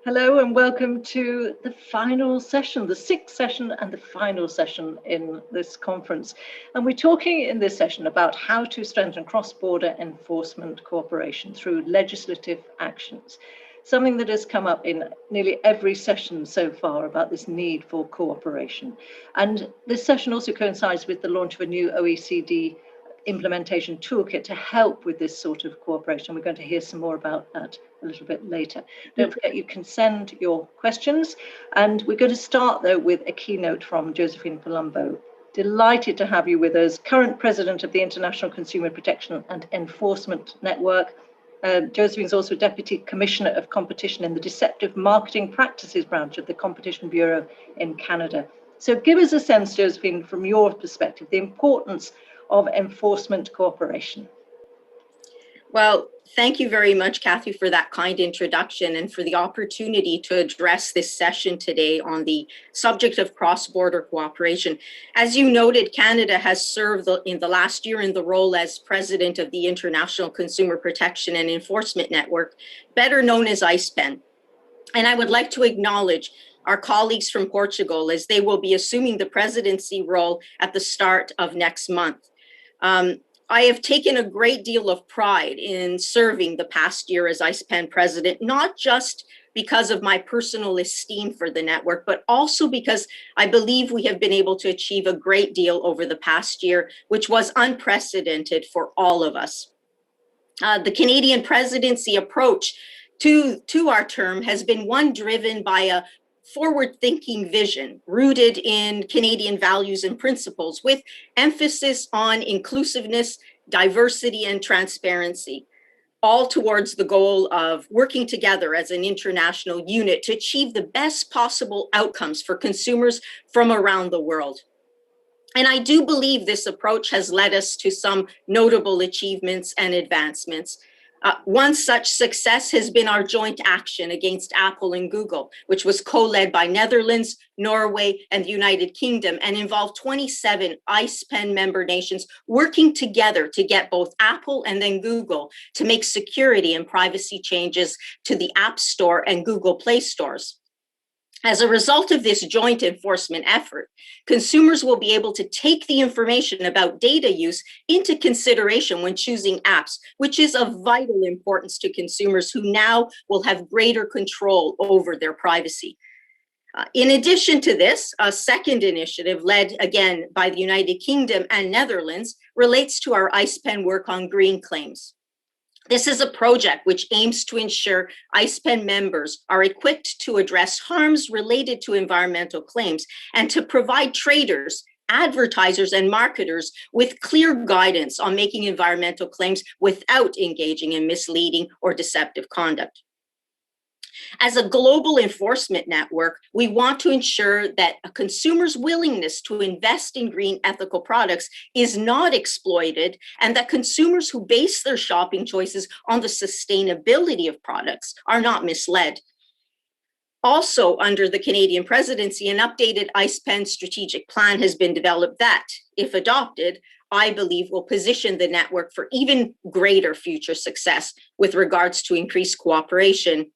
Hello and welcome to the final session, the sixth session and the final session in this conference. And we're talking in this session about how to strengthen cross-border enforcement cooperation through legislative actions. Something that has come up in nearly every session so far about this need for cooperation. And this session also coincides with the launch of a new OECD implementation toolkit to help with this sort of cooperation. We're going to hear some more about that a little bit later. Don't forget you can send your questions, and we're going to start though with a keynote from Josephine Palumbo. Delighted to have you with us, current president of the International Consumer Protection and Enforcement Network. Josephine's also Deputy Commissioner of Competition in the Deceptive Marketing Practices branch of the Competition Bureau in Canada. So give us a sense, Josephine, from your perspective, the importance of enforcement cooperation. Well, thank you very much, Kathy, for that kind introduction and for the opportunity to address this session today on the subject of cross-border cooperation. As you noted, Canada has served in the last year in the role as president of the International Consumer Protection and Enforcement Network, better known as ICPEN. And I would like to acknowledge our colleagues from Portugal as they will be assuming the presidency role at the start of next month. I have taken a great deal of pride in serving the past year as ICPEN president, not just because of my personal esteem for the network, but also because I believe we have been able to achieve a great deal over the past year, which was unprecedented for all of us. The Canadian presidency approach to our term has been one driven by a forward-thinking vision rooted in Canadian values and principles with emphasis on inclusiveness, diversity, and transparency, all towards the goal of working together as an international unit to achieve the best possible outcomes for consumers from around the world. And I do believe this approach has led us to some notable achievements and advancements. One such success has been our joint action against Apple and Google, which was co-led by Netherlands, Norway, and the United Kingdom, and involved 27 ICPEN member nations working together to get both Apple and then Google to make security and privacy changes to the App Store and Google Play stores. As a result of this joint enforcement effort, consumers will be able to take the information about data use into consideration when choosing apps, which is of vital importance to consumers who now will have greater control over their privacy. In addition to this, a second initiative led again by the United Kingdom and Netherlands relates to our ICPEN work on green claims. This is a project which aims to ensure ICPEN members are equipped to address harms related to environmental claims and to provide traders, advertisers, and marketers with clear guidance on making environmental claims without engaging in misleading or deceptive conduct. As a global enforcement network, we want to ensure that a consumer's willingness to invest in green ethical products is not exploited, and that consumers who base their shopping choices on the sustainability of products are not misled. Also, under the Canadian presidency, an updated ICPEN strategic plan has been developed that, if adopted, I believe will position the network for even greater future success with regards to increased cooperation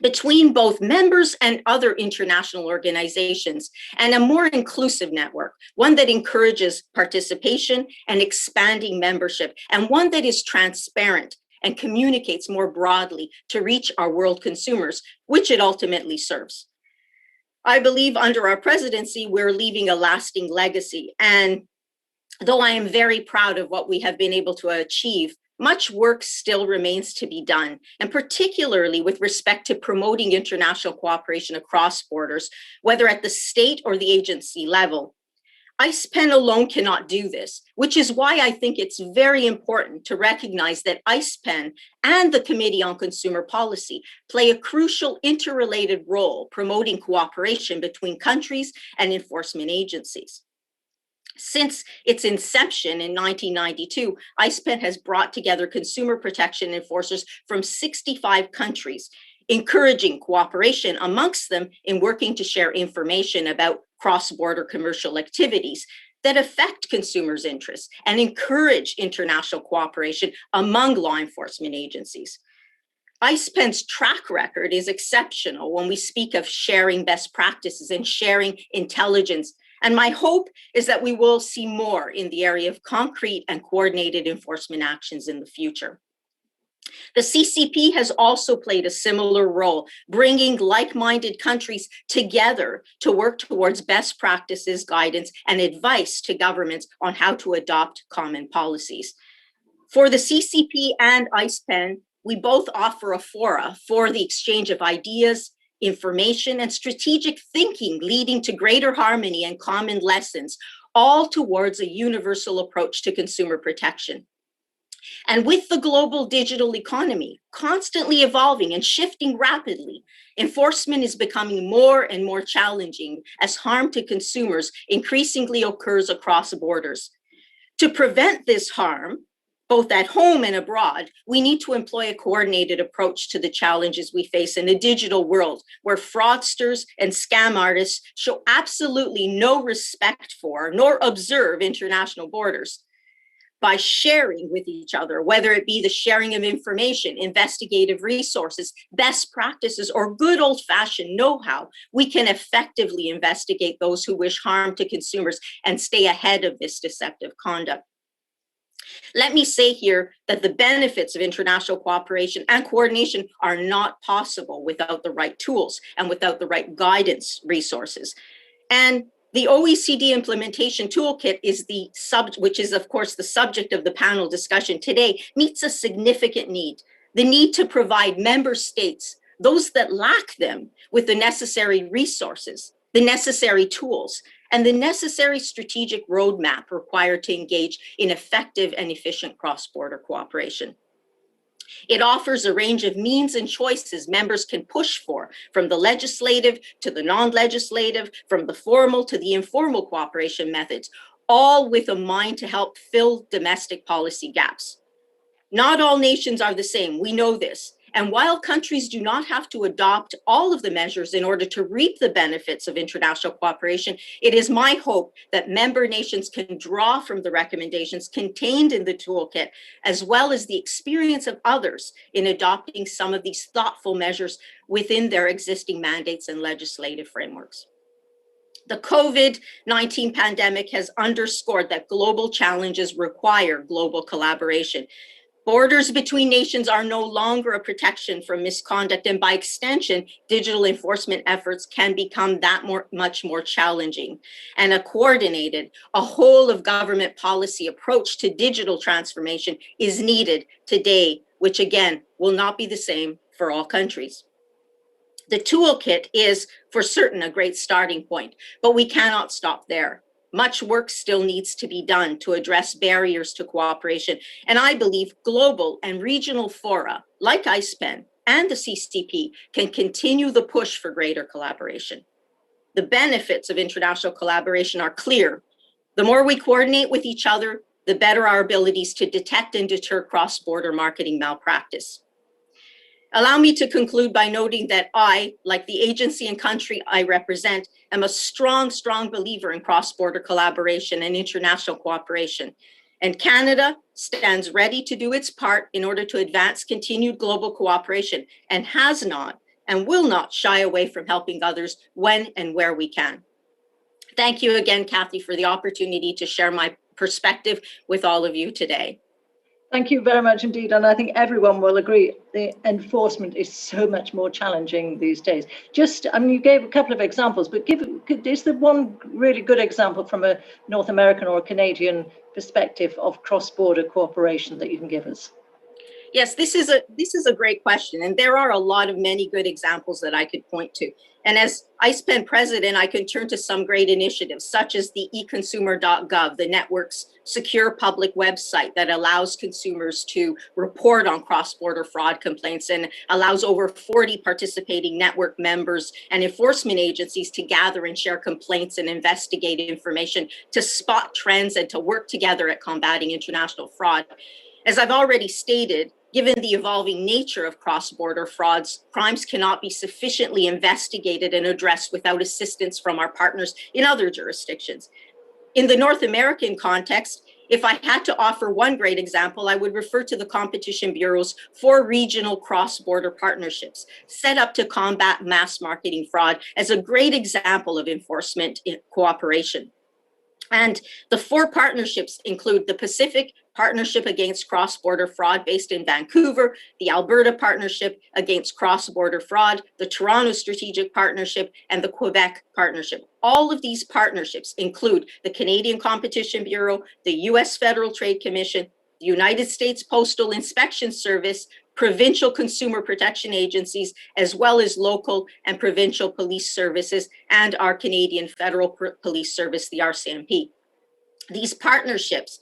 between both members and other international organizations, and a more inclusive network, one that encourages participation and expanding membership, and one that is transparent and communicates more broadly to reach our world consumers, which it ultimately serves. I believe under our presidency, we're leaving a lasting legacy. And though I am very proud of what we have been able to achieve, much work still remains to be done, and particularly with respect to promoting international cooperation across borders, whether at the state or the agency level. ICPEN alone cannot do this, which is why I think it's very important to recognize that ICPEN and the Committee on Consumer Policy play a crucial interrelated role promoting cooperation between countries and enforcement agencies. Since its inception in 1992, ICPEN has brought together consumer protection enforcers from 65 countries, encouraging cooperation amongst them in working to share information about cross-border commercial activities that affect consumers' interests and encourage international cooperation among law enforcement agencies. ICPEN's track record is exceptional when we speak of sharing best practices and sharing intelligence. And my hope is that we will see more in the area of concrete and coordinated enforcement actions in the future. The CCP has also played a similar role, bringing like-minded countries together to work towards best practices, guidance, and advice to governments on how to adopt common policies. For the CCP and ICPEN, we both offer a fora for the exchange of ideas, information, and strategic thinking, leading to greater harmony and common lessons, all towards a universal approach to consumer protection. And with the global digital economy constantly evolving and shifting rapidly, enforcement is becoming more and more challenging as harm to consumers increasingly occurs across borders. To prevent this harm, both at home and abroad, we need to employ a coordinated approach to the challenges we face in a digital world where fraudsters and scam artists show absolutely no respect for nor observe international borders. By sharing with each other, whether it be the sharing of information, investigative resources, best practices, or good old-fashioned know-how, we can effectively investigate those who wish harm to consumers and stay ahead of this deceptive conduct. Let me say here that the benefits of international cooperation and coordination are not possible without the right tools and without the right guidance resources. And the OECD implementation toolkit is which is of course the subject of the panel discussion today, meets a significant need. The need to provide member states, those that lack them, with the necessary resources, the necessary tools, and the necessary strategic roadmap required to engage in effective and efficient cross-border cooperation. It offers a range of means and choices members can push for, from the legislative to the non-legislative, from the formal to the informal cooperation methods, all with a mind to help fill domestic policy gaps. Not all nations are the same, we know this. And while countries do not have to adopt all of the measures in order to reap the benefits of international cooperation, it is my hope that member nations can draw from the recommendations contained in the toolkit, as well as the experience of others in adopting some of these thoughtful measures within their existing mandates and legislative frameworks. The COVID-19 pandemic has underscored that global challenges require global collaboration. Borders between nations are no longer a protection from misconduct, and by extension, digital enforcement efforts can become that much more challenging. And a coordinated, a whole of government policy approach to digital transformation is needed today, which again, will not be the same for all countries. The toolkit is for certain a great starting point, but we cannot stop there. Much work still needs to be done to address barriers to cooperation. And I believe global and regional fora like ICPEN and the CCP can continue the push for greater collaboration. The benefits of international collaboration are clear. The more we coordinate with each other, the better our abilities to detect and deter cross-border marketing malpractice. Allow me to conclude by noting that I, like the agency and country I represent, am a strong believer in cross-border collaboration and international cooperation. And Canada stands ready to do its part in order to advance continued global cooperation, and has not and will not shy away from helping others when and where we can. Thank you again, Kathy, for the opportunity to share my perspective with all of you today. Thank you very much indeed. And I think everyone will agree the enforcement is so much more challenging these days. You gave a couple of examples, but is there one really good example from a North American or a Canadian perspective of cross-border cooperation that you can give us? Yes, this is a great question. And there are a lot of many good examples that I could point to. And as ICPEN president, I can turn to some great initiatives, such as the eConsumer.gov, the network's secure public website that allows consumers to report on cross-border fraud complaints and allows over 40 participating network members and enforcement agencies to gather and share complaints and investigate information to spot trends and to work together at combating international fraud. As I've already stated, given the evolving nature of cross-border frauds, crimes cannot be sufficiently investigated and addressed without assistance from our partners in other jurisdictions. In the North American context, If I had to offer one great example, I would refer to the Competition Bureau's 4 regional cross-border partnerships set up to combat mass marketing fraud as a great example of enforcement cooperation. And the 4 partnerships include the Pacific Partnership Against Cross-Border Fraud based in Vancouver, the Alberta Partnership Against Cross-Border Fraud, the Toronto Strategic Partnership, and the Quebec Partnership. All of these partnerships include the Canadian Competition Bureau, the US Federal Trade Commission, the United States Postal Inspection Service, provincial consumer protection agencies, as well as local and provincial police services, and our Canadian Federal Police Service, the RCMP. These partnerships,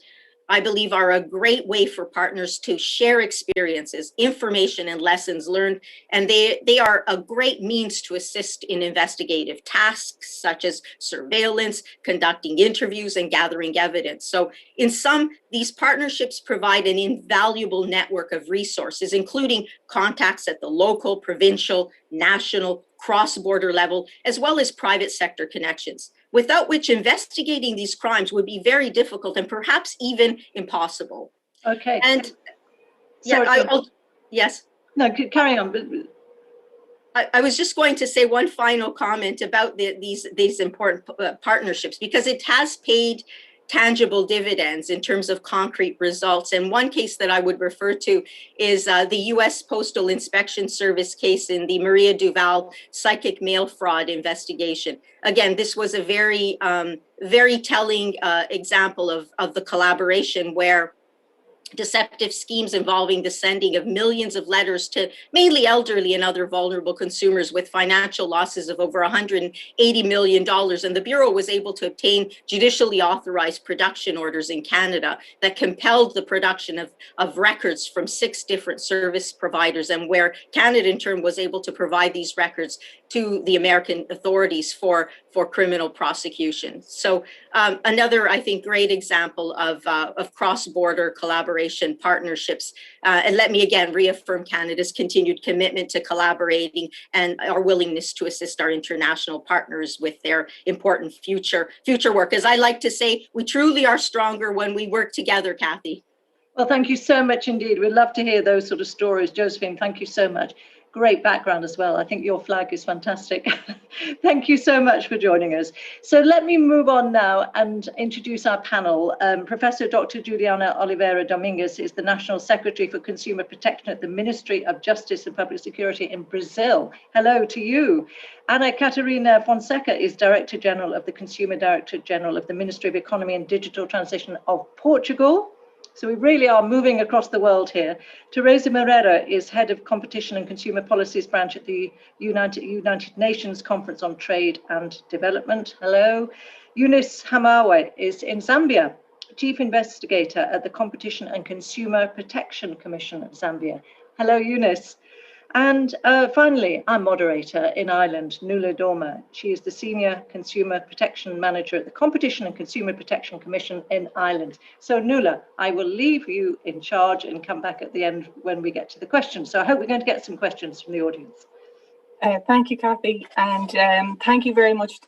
I believe, are a great way for partners to share experiences, information, and lessons learned, and they are a great means to assist in investigative tasks such as surveillance, conducting interviews, and gathering evidence. So in sum, these partnerships provide an invaluable network of resources, including contacts at the local, provincial, national, cross-border level, as well as private sector connections, without which investigating these crimes would be very difficult and perhaps even impossible. Okay. And Sorry, yeah, yes. No, carry on. I was just going to say one final comment about these important partnerships, because it has paid tangible dividends in terms of concrete results. And one case that I would refer to is the US Postal Inspection Service case in the Maria Duval psychic mail fraud investigation. Again, this was a very, very telling example of the collaboration where deceptive schemes involving the sending of millions of letters to mainly elderly and other vulnerable consumers with financial losses of over $180 million. And the Bureau was able to obtain judicially authorized production orders in Canada that compelled the production of records from 6 different service providers, and where Canada in turn was able to provide these records to the American authorities for criminal prosecution. So another, I think, great example of cross-border collaboration partnerships. And let me again reaffirm Canada's continued commitment to collaborating and our willingness to assist our international partners with their important future work. As I like to say, we truly are stronger when we work together, Kathy. Well, thank you so much indeed. We'd love to hear those sort of stories. Josephine, thank you so much. Great background as well. I think your flag is fantastic. Thank you so much for joining us. So let me move on now and introduce our panel. Professor Dr. Juliana Oliveira Domingues is the National Secretary for Consumer Protection at the Ministry of Justice and Public Security in Brazil. Hello to you. Ana Catarina Fonseca is Director-General of the Consumer Directorate-General of the Ministry of Economy and Digital Transition of Portugal. So we really are moving across the world here. Teresa Moreira is Head of Competition and Consumer Policies Branch at the United Nations Conference on Trade and Development. Hello. Eunice Hamavhwa is in Zambia, Chief Investigator at the Competition and Consumer Protection Commission of Zambia. Hello, Eunice. And finally, our moderator in Ireland, Nuala. She is the Senior Consumer Protection Manager at the Competition and Consumer Protection Commission in Ireland. So Nuala, I will leave you in charge and come back at the end when we get to the questions. So I hope we're going to get some questions from the audience. Thank you, Kathy, and thank you very much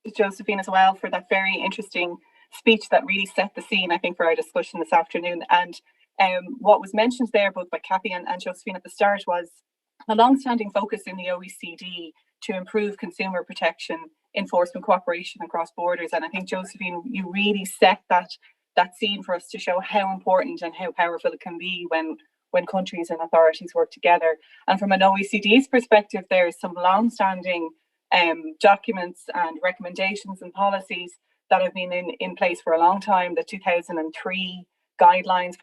to Josephine as well for that very interesting speech that really set the scene, I think, for our discussion this afternoon. And what was mentioned there, both by Kathy and Josephine at the start, was a long-standing focus in the OECD to improve consumer protection, enforcement, cooperation across borders. And I think, Josephine, you really set that scene for us to show how important and how powerful it can be when countries and authorities work together. And from an OECD's perspective, there is some long-standing documents and recommendations and policies that have been in place for a long time. The 2003 guidelines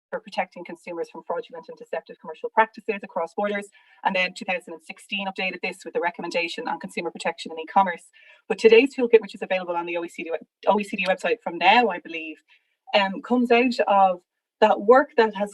for protecting consumers from fraudulent and deceptive commercial practices across borders, and then 2016 updated this with the recommendation on consumer protection in e-commerce. But today's toolkit, which is available on the OECD website from now, I believe, comes out of that work that has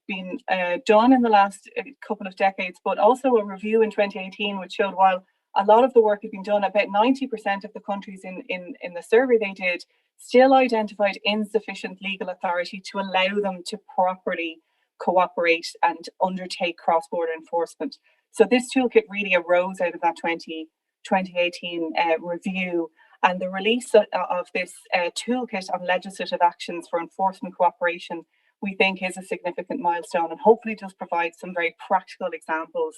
been done in the last couple of decades, but also a review in 2018 which showed while a lot of the work had been done, about 90% of the countries in the survey they did still identified insufficient legal authority to allow them to properly cooperate and undertake cross-border enforcement. So this toolkit really arose out of that 2018 2018 review. And the release of this toolkit on legislative actions for enforcement cooperation, we think, is a significant milestone and hopefully does provide some very practical examples.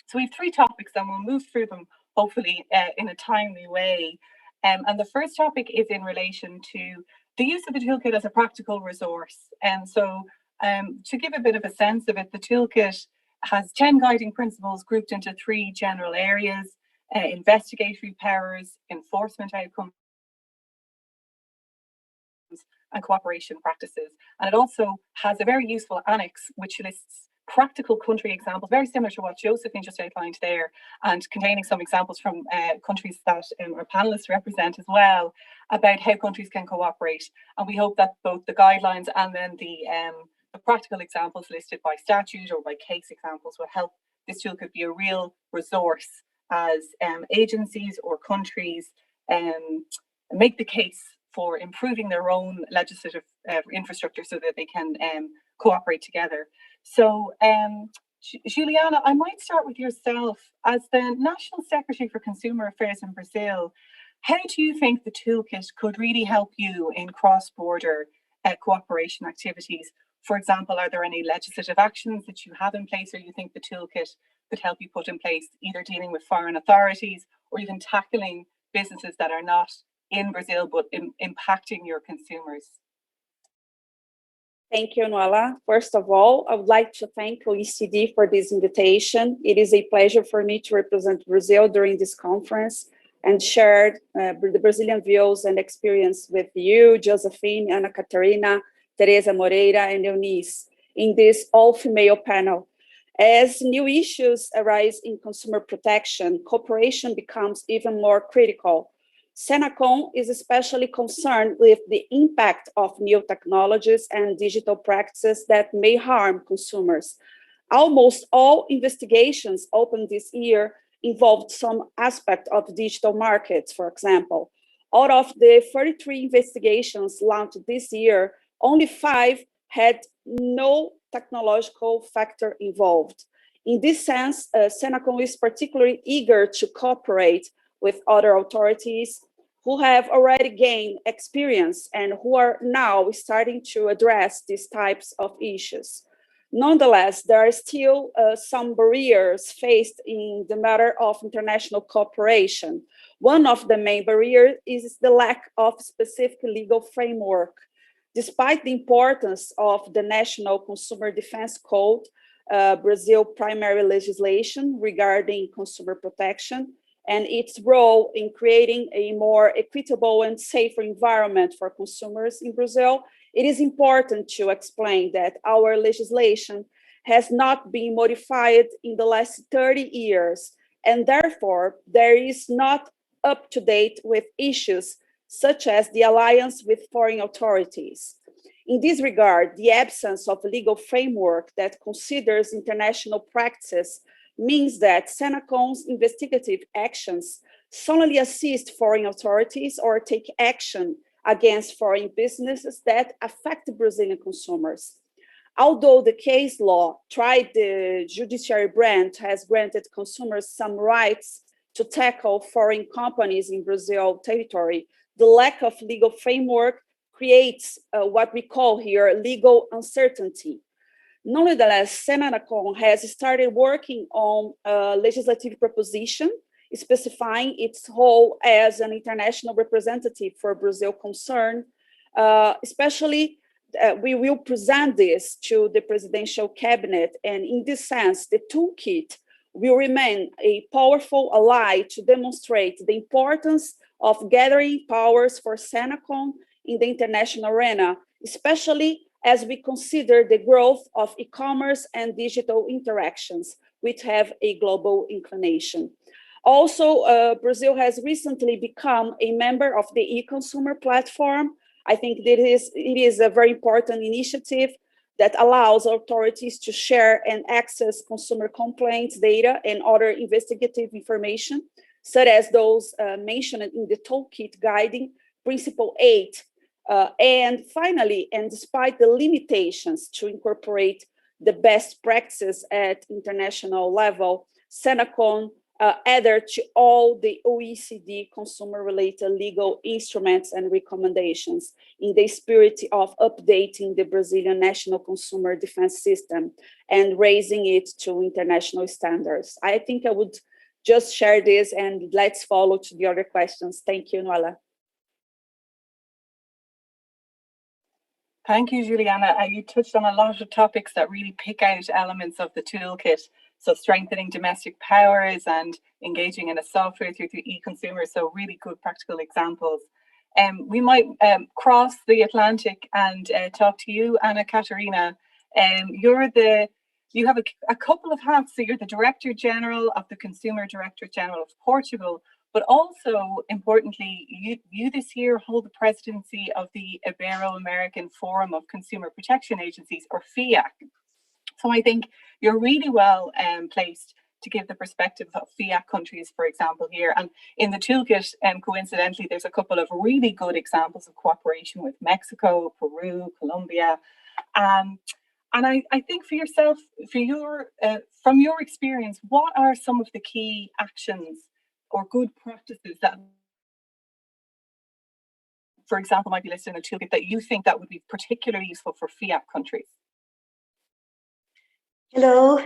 So we have 3 topics and we'll move through them hopefully in a timely way. And the first topic is in relation to the use of the toolkit as a practical resource. And so to give a bit of a sense of it, the toolkit has 10 guiding principles grouped into 3 general areas: investigatory powers, enforcement outcomes, and cooperation practices. And it also has a very useful annex which lists practical country examples, very similar to what Josephine just outlined there, and containing some examples from countries that our panelists represent as well, about how countries can cooperate. And we hope that both the guidelines and then the practical examples listed by statute or by case examples will help this toolkit be a real resource as agencies or countries make the case for improving their own legislative infrastructure so that they can cooperate together. So, Juliana, I might start with yourself. As the National Secretary for Consumer Affairs in Brazil, how do you think the toolkit could really help you in cross-border cooperation activities? For example, are there any legislative actions that you have in place or you think the toolkit could help you put in place, either dealing with foreign authorities or even tackling businesses that are not in Brazil but impacting your consumers? Thank you, Nuala. First of all, I would like to thank OECD for this invitation. It is a pleasure for me to represent Brazil during this conference and share the Brazilian views and experience with you, Josephine, Ana Catarina, Teresa, Moreira, and Eunice in this all-female panel. As new issues arise in consumer protection, cooperation becomes even more critical. Senacom is especially concerned with the impact of new technologies and digital practices that may harm consumers. Almost all investigations opened this year involved some aspect of digital markets, for example. Out of the 33 investigations launched this year, only 5 had no technological factor involved. In this sense, Senacom is particularly eager to cooperate with other authorities who have already gained experience and who are now starting to address these types of issues. Nonetheless, there are still some barriers faced in the matter of international cooperation. One of the main barriers is the lack of specific legal framework. Despite the importance of the National Consumer Defense Code, Brazil primary legislation regarding consumer protection, and its role in creating a more equitable and safer environment for consumers in Brazil, it is important to explain that our legislation has not been modified in the last 30 years, and therefore there is not up to date with issues such as the alliance with foreign authorities. In this regard, the absence of a legal framework that considers international practices means that Senacom's investigative actions solely assist foreign authorities or take action against foreign businesses that affect Brazilian consumers. Although the case law tried the judiciary branch has granted consumers some rights to tackle foreign companies in Brazil territory, the lack of legal framework creates what we call here legal uncertainty. Nonetheless, Senacom has started working on a legislative proposition specifying its role as an international representative for Brazil concern. Especially, we will present this to the presidential cabinet, and in this sense, the toolkit will remain a powerful ally to demonstrate the importance of gathering powers for Senacom in the international arena, especially as we consider the growth of e-commerce and digital interactions, which have a global inclination. Also, Brazil has recently become a member of the e-consumer platform. I think that it is a very important initiative that allows authorities to share and access consumer complaints data and other investigative information, such as those mentioned in the toolkit guiding Principle 8. And finally, and despite the limitations to incorporate the best practices at international level, Senacom added to all the OECD consumer-related legal instruments and recommendations in the spirit of updating the Brazilian national consumer defense system and raising it to international standards. I think I would just share this, and let's follow to the other questions. Thank you, Nuala. Thank you, Juliana. You touched on a lot of topics that really pick out elements of the toolkit. So strengthening domestic powers and engaging in a software through e-consumers. So really good practical examples. We might cross the Atlantic and talk to you, Anna Catarina. You have a couple of hats. So you're the Director-General of the Consumer Directorate-General of Portugal, but also importantly, you this year hold the presidency of the Ibero-American Forum of Consumer Protection Agencies, or FIAC. So I think you're really well placed to give the perspective of FIAC countries, for example, here. And in the toolkit, coincidentally, there's a couple of really good examples of cooperation with Mexico, Peru, Colombia. And I think for yourself, from your experience, what are some of the key actions or good practices that, for example, might be listed in a toolkit that you think that would be particularly useful for FIAC countries? Hello,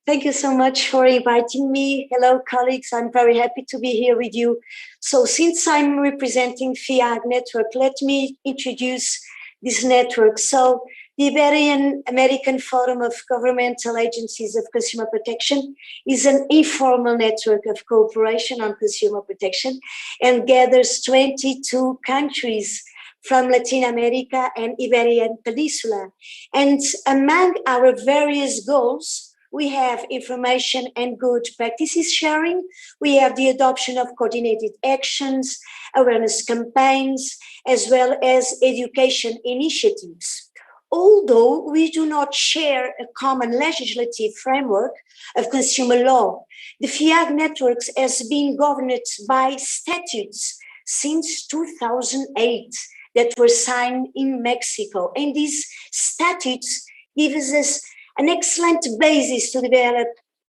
thank you so much for inviting me. Hello, colleagues, I'm very happy to be here with you. So since I'm representing FIAG network, let me introduce this network. So the Ibero-American Forum of Governmental Agencies of Consumer Protection is an informal network of cooperation on consumer protection and gathers 22 countries from Latin America and Iberian Peninsula. And among our various goals, we have information and good practices sharing. We have the adoption of coordinated actions, awareness campaigns, as well as education initiatives. Although we do not share a common legislative framework of consumer law, the FIAG networks has been governed by statutes since 2008 that were signed in Mexico. And these statutes give us an excellent basis to develop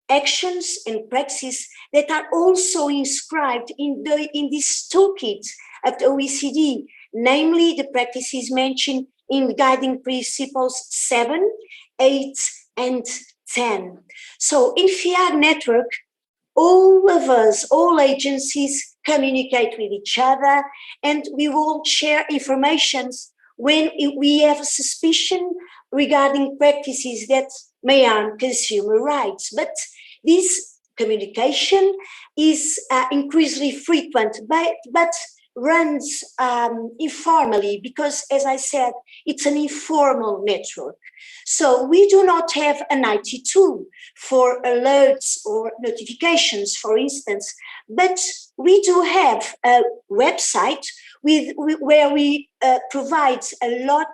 actions and practices that are also inscribed in this toolkit of the OECD, namely the practices mentioned in Guiding Principles 7, 8, and 10. So in FIAG network, all of us, all agencies communicate with each other, and we will share information when we have a suspicion regarding practices that may harm consumer rights. But this communication is increasingly frequent, but runs informally because, as I said, it's an informal network. So we do not have an IT tool for alerts or notifications, for instance, but we do have a website where we provide a lot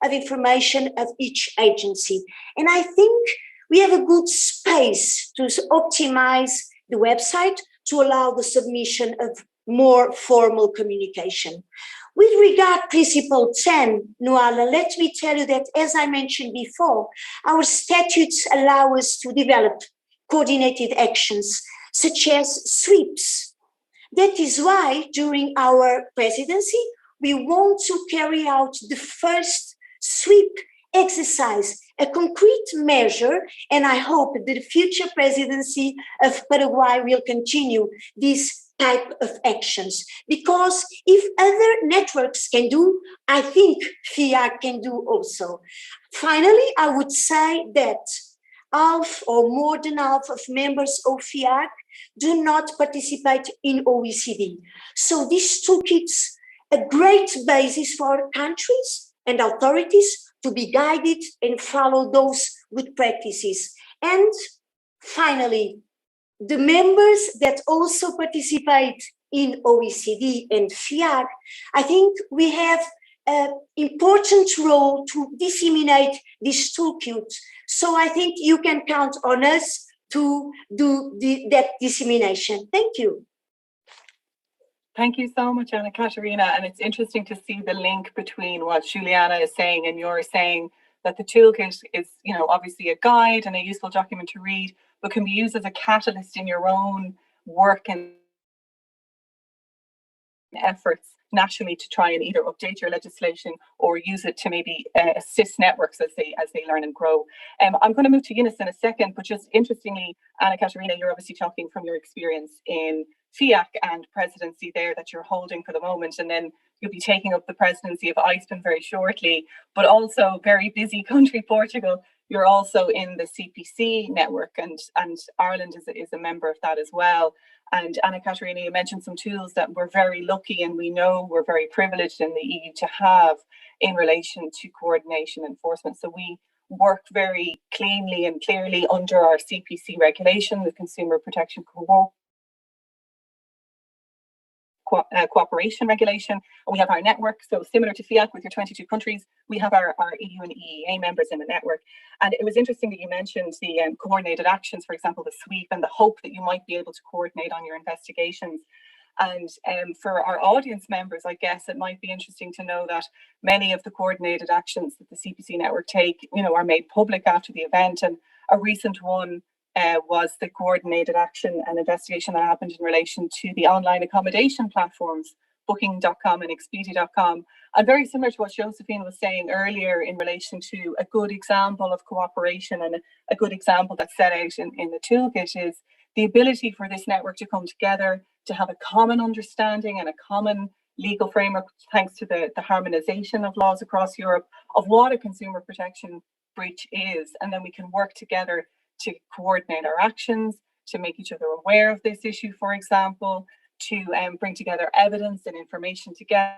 of information of each agency. And I think we have a good space to optimize the website to allow the submission of more formal communication. With regard to Principle 10, Nuala, let me tell you that, as I mentioned before, our statutes allow us to develop coordinated actions, such as sweeps. That is why, during our presidency, we want to carry out the first sweep exercise, a concrete measure, and I hope that the future presidency of Paraguay will continue this type of actions, because if other networks can do, I think FIAG can do also. Finally, I would say that half or more than half of members of FIAG do not participate in OECD. So this toolkit's a great basis for countries and authorities to be guided and follow those good practices. And finally, the members that also participate in OECD and FIAG, I think we have an important role to disseminate this toolkit. So I think you can count on us to do that dissemination. Thank you. Thank you so much, Anna Catarina. And it's interesting to see the link between what Juliana is saying and you're saying, that the toolkit is, obviously a guide and a useful document to read, but can be used as a catalyst in your own work and efforts nationally to try and either update your legislation or use it to maybe assist networks as they learn and grow. I'm going to move to Eunice in a second, but just interestingly, Catarina, you're obviously talking from your experience in FIAC and presidency there that you're holding for the moment, and then you'll be taking up the presidency of ICPEN very shortly, but also very busy country, Portugal. You're also in the CPC network, and Ireland is a member of that as well. And Catarina, you mentioned some tools that we're very lucky and we know we're very privileged in the EU to have in relation to coordination enforcement. So we work very cleanly and clearly under our CPC regulation, the Consumer Protection Cooperation Regulation, and we have our network. So similar to FIAC with your 22 countries, we have our EU and EEA members in the network. And it was interesting that you mentioned the coordinated actions, for example, the sweep, and the hope that you might be able to coordinate on your investigations. And for our audience members, I guess it might be interesting to know that many of the coordinated actions that the CPC network take, are made public after the event. And a recent one was the coordinated action and investigation that happened in relation to the online accommodation platforms, Booking.com and Expedia.com. And very similar to what Josephine was saying earlier in relation to a good example of cooperation, and a good example that's set out in the toolkit is the ability for this network to come together, to have a common understanding and a common legal framework, thanks to the harmonization of laws across Europe, of what a consumer protection breach is. And then we can work together to coordinate our actions, to make each other aware of this issue, for example, to bring together evidence and information together.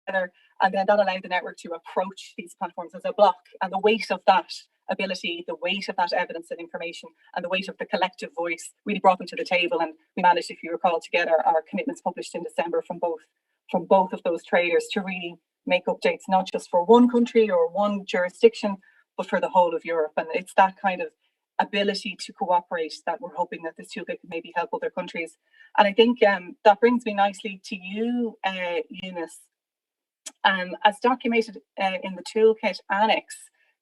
And then that allowed the network to approach these platforms as a block. And the weight of that ability, the weight of that evidence and information, and the weight of the collective voice really brought them to the table. And we managed, if you recall, to get our commitments published in December from both of those traders to really make updates, not just for one country or one jurisdiction, but for the whole of Europe. And it's that kind of ability to cooperate that we're hoping that this toolkit can maybe help other countries. And I think that brings me nicely to you, Eunice. As documented in the toolkit annex,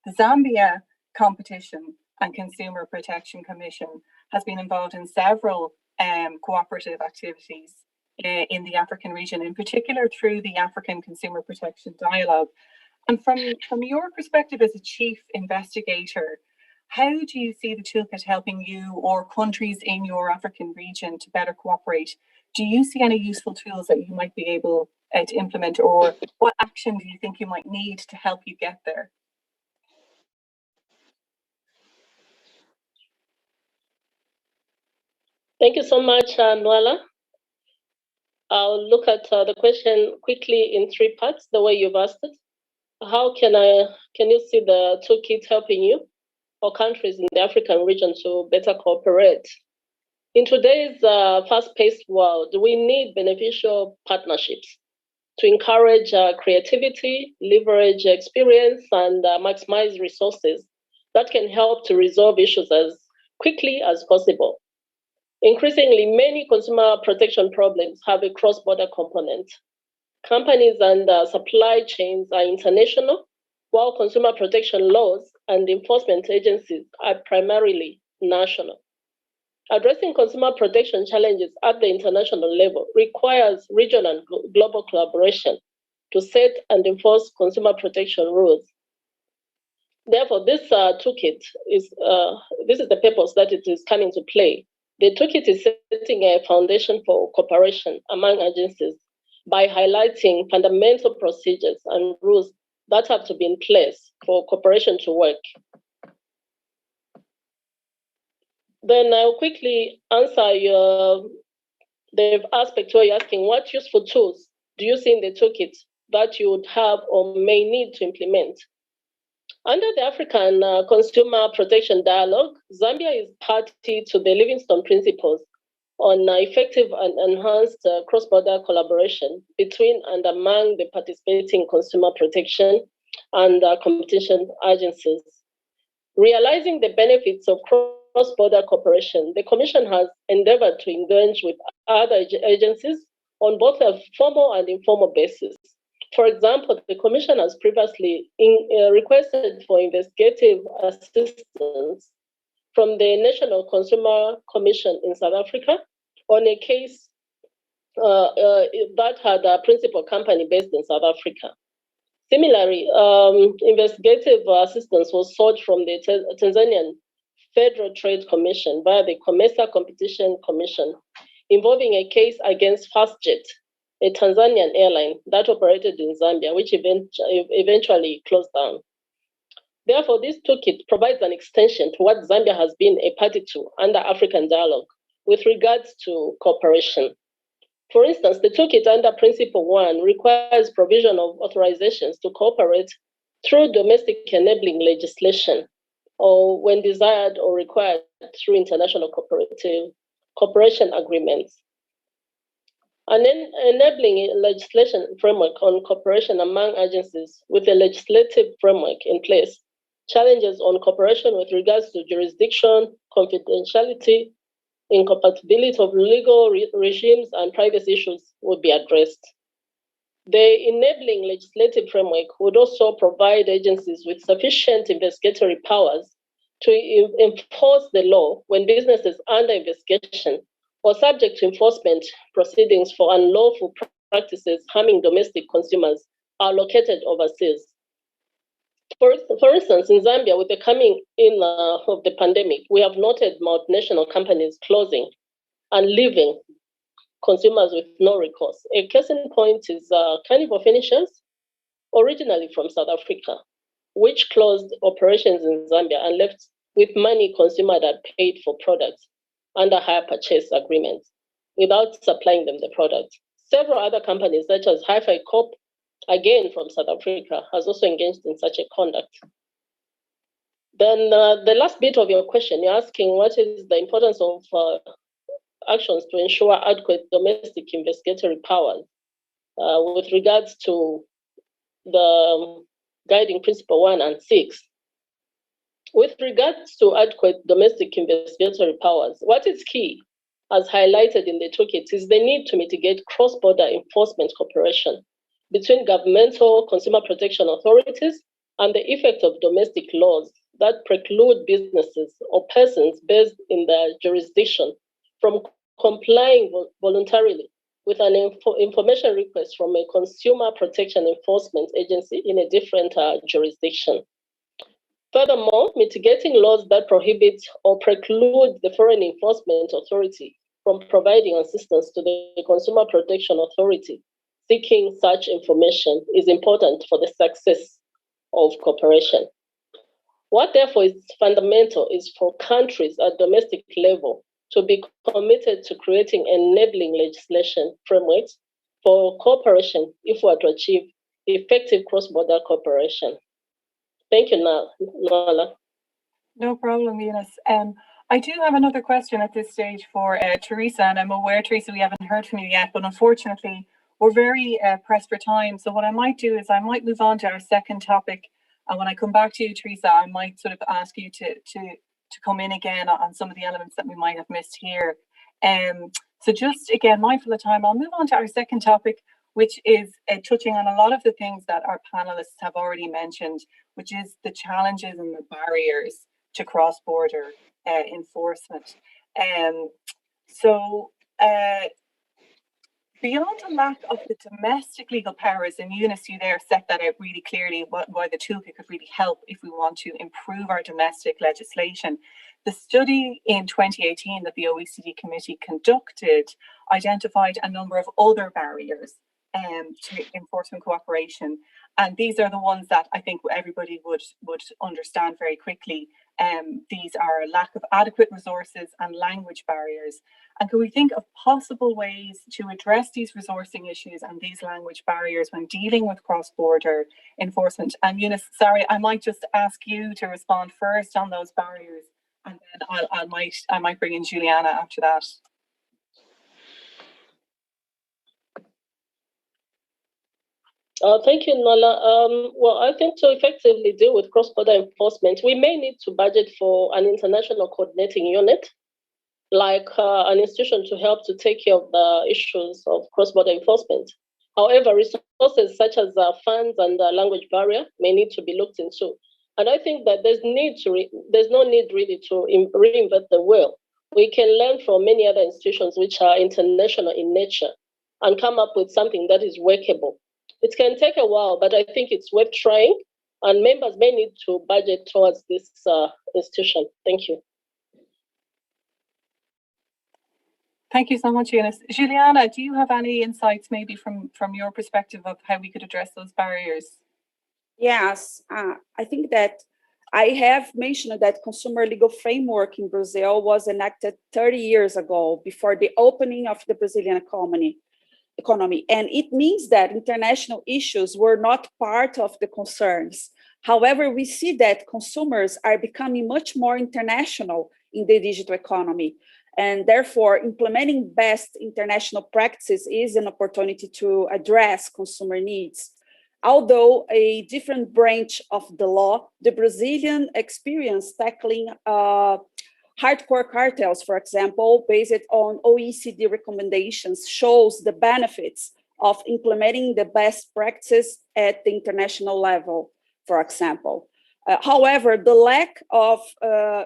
the Zambia Competition and Consumer Protection Commission has been involved in several cooperative activities in the African region, in particular through the African Consumer Protection Dialogue. And from your perspective as a chief investigator, how do you see the toolkit helping you or countries in your African region to better cooperate? Do you see any useful tools that you might be able to implement, or what action do you think you might need to help you get there? Thank you so much, Nuala. I'll look at the question quickly in three parts, the way you've asked it. How can you see the toolkit helping you or countries in the African region to better cooperate? In today's fast-paced world, we need beneficial partnerships to encourage creativity, leverage experience, and maximize resources that can help to resolve issues as quickly as possible. Increasingly, many consumer protection problems have a cross-border component. Companies and supply chains are international, while consumer protection laws and enforcement agencies are primarily national. Addressing consumer protection challenges at the international level requires regional and global collaboration to set and enforce consumer protection rules. Therefore, this toolkit is the purpose that it is coming to play. The toolkit is setting a foundation for cooperation among agencies by highlighting fundamental procedures and rules that have to be in place for cooperation to work. Then I'll quickly answer the aspect where you're asking what useful tools do you see in the toolkit that you would have or may need to implement. Under the African Consumer Protection Dialogue, Zambia is party to the Livingstone Principles on effective and enhanced cross-border collaboration between and among the participating consumer protection and competition agencies. Realizing the benefits of cross-border cooperation, the Commission has endeavored to engage with other agencies on both a formal and informal basis. For example, the Commission has previously requested for investigative assistance from the National Consumer Commission in South Africa on a case that had a principal company based in South Africa. Similarly, investigative assistance was sought from the Tanzanian Federal Trade Commission via the COMESA Competition Commission, involving a case against FastJet, a Tanzanian airline that operated in Zambia, which eventually closed down. Therefore, this toolkit provides an extension to what Zambia has been a party to under African dialogue with regards to cooperation. For instance, the toolkit under Principle 1 requires provision of authorizations to cooperate through domestic enabling legislation, or when desired or required through international cooperation agreements. An enabling legislation framework on cooperation among agencies with a legislative framework in place, challenges on cooperation with regards to jurisdiction, confidentiality, incompatibility of legal regimes, and privacy issues would be addressed. The enabling legislative framework would also provide agencies with sufficient investigatory powers to enforce the law when businesses under investigation or subject to enforcement proceedings for unlawful practices harming domestic consumers are located overseas. For instance, in Zambia, with the coming in of the pandemic, we have noted multinational companies closing and leaving consumers with no recourse. A case in point is Carnival Finishers, originally from South Africa, which closed operations in Zambia and left with money consumers had paid for products under hire purchase agreements without supplying them the product. Several other companies, such as Hi-Fi Corp, again from South Africa, has also engaged in such a conduct. Then the last bit of your question, you're asking what is the importance of actions to ensure adequate domestic investigatory powers with regards to the guiding principle 1 and 6. With regards to adequate domestic investigatory powers, what is key, as highlighted in the toolkit, is the need to mitigate cross-border enforcement cooperation between governmental consumer protection authorities and the effect of domestic laws that preclude businesses or persons based in their jurisdiction from complying voluntarily with an information request from a consumer protection enforcement agency in a different jurisdiction. Furthermore, mitigating laws that prohibit or preclude the foreign enforcement authority from providing assistance to the consumer protection authority seeking such information is important for the success of cooperation. What therefore is fundamental is for countries at domestic level to be committed to creating enabling legislation frameworks for cooperation if we are to achieve effective cross-border cooperation. Thank you, Nuala. No problem, Eunice. I do have another question at this stage for Teresa, and I'm aware, Teresa, we haven't heard from you yet, but unfortunately, we're very pressed for time. So what I might do is I might move on to our second topic. And when I come back to you, Teresa, I might sort of ask you to come in again on some of the elements that we might have missed here. So just again, mindful of time, I'll move on to our second topic, which is touching on a lot of the things that our panelists have already mentioned, which is the challenges and the barriers to cross-border enforcement. Beyond a lack of the domestic legal powers, and Eunice, you there set that out really clearly, why the toolkit could really help if we want to improve our domestic legislation. The study in 2018 that the OECD committee conducted identified a number of other barriers to enforcement cooperation. And these are the ones that I think everybody would understand very quickly. These are lack of adequate resources and language barriers. And can we think of possible ways to address these resourcing issues and these language barriers when dealing with cross-border enforcement? And Eunice, sorry, I might just ask you to respond first on those barriers, and then I might bring in Juliana after that. Thank you, Nuala. Well, I think to effectively deal with cross-border enforcement, we may need to budget for an international coordinating unit, like an institution to help to take care of the issues of cross-border enforcement. However, resources such as funds and language barrier may need to be looked into. And I think that there's no need really to reinvent the wheel. We can learn from many other institutions which are international in nature and come up with something that is workable. It can take a while, but I think it's worth trying, and members may need to budget towards this institution. Thank you. Thank you so much, Eunice. Juliana, do you have any insights maybe from your perspective of how we could address those barriers? Yes, I think that I have mentioned that consumer legal framework in Brazil was enacted 30 years ago, before the opening of the Brazilian economy. And it means that international issues were not part of the concerns. However, we see that consumers are becoming much more international in the digital economy. And therefore, implementing best international practices is an opportunity to address consumer needs. Although a different branch of the law, the Brazilian experience tackling hardcore cartels, for example, based on OECD recommendations, shows the benefits of implementing the best practices at the international level, for example. However, the lack of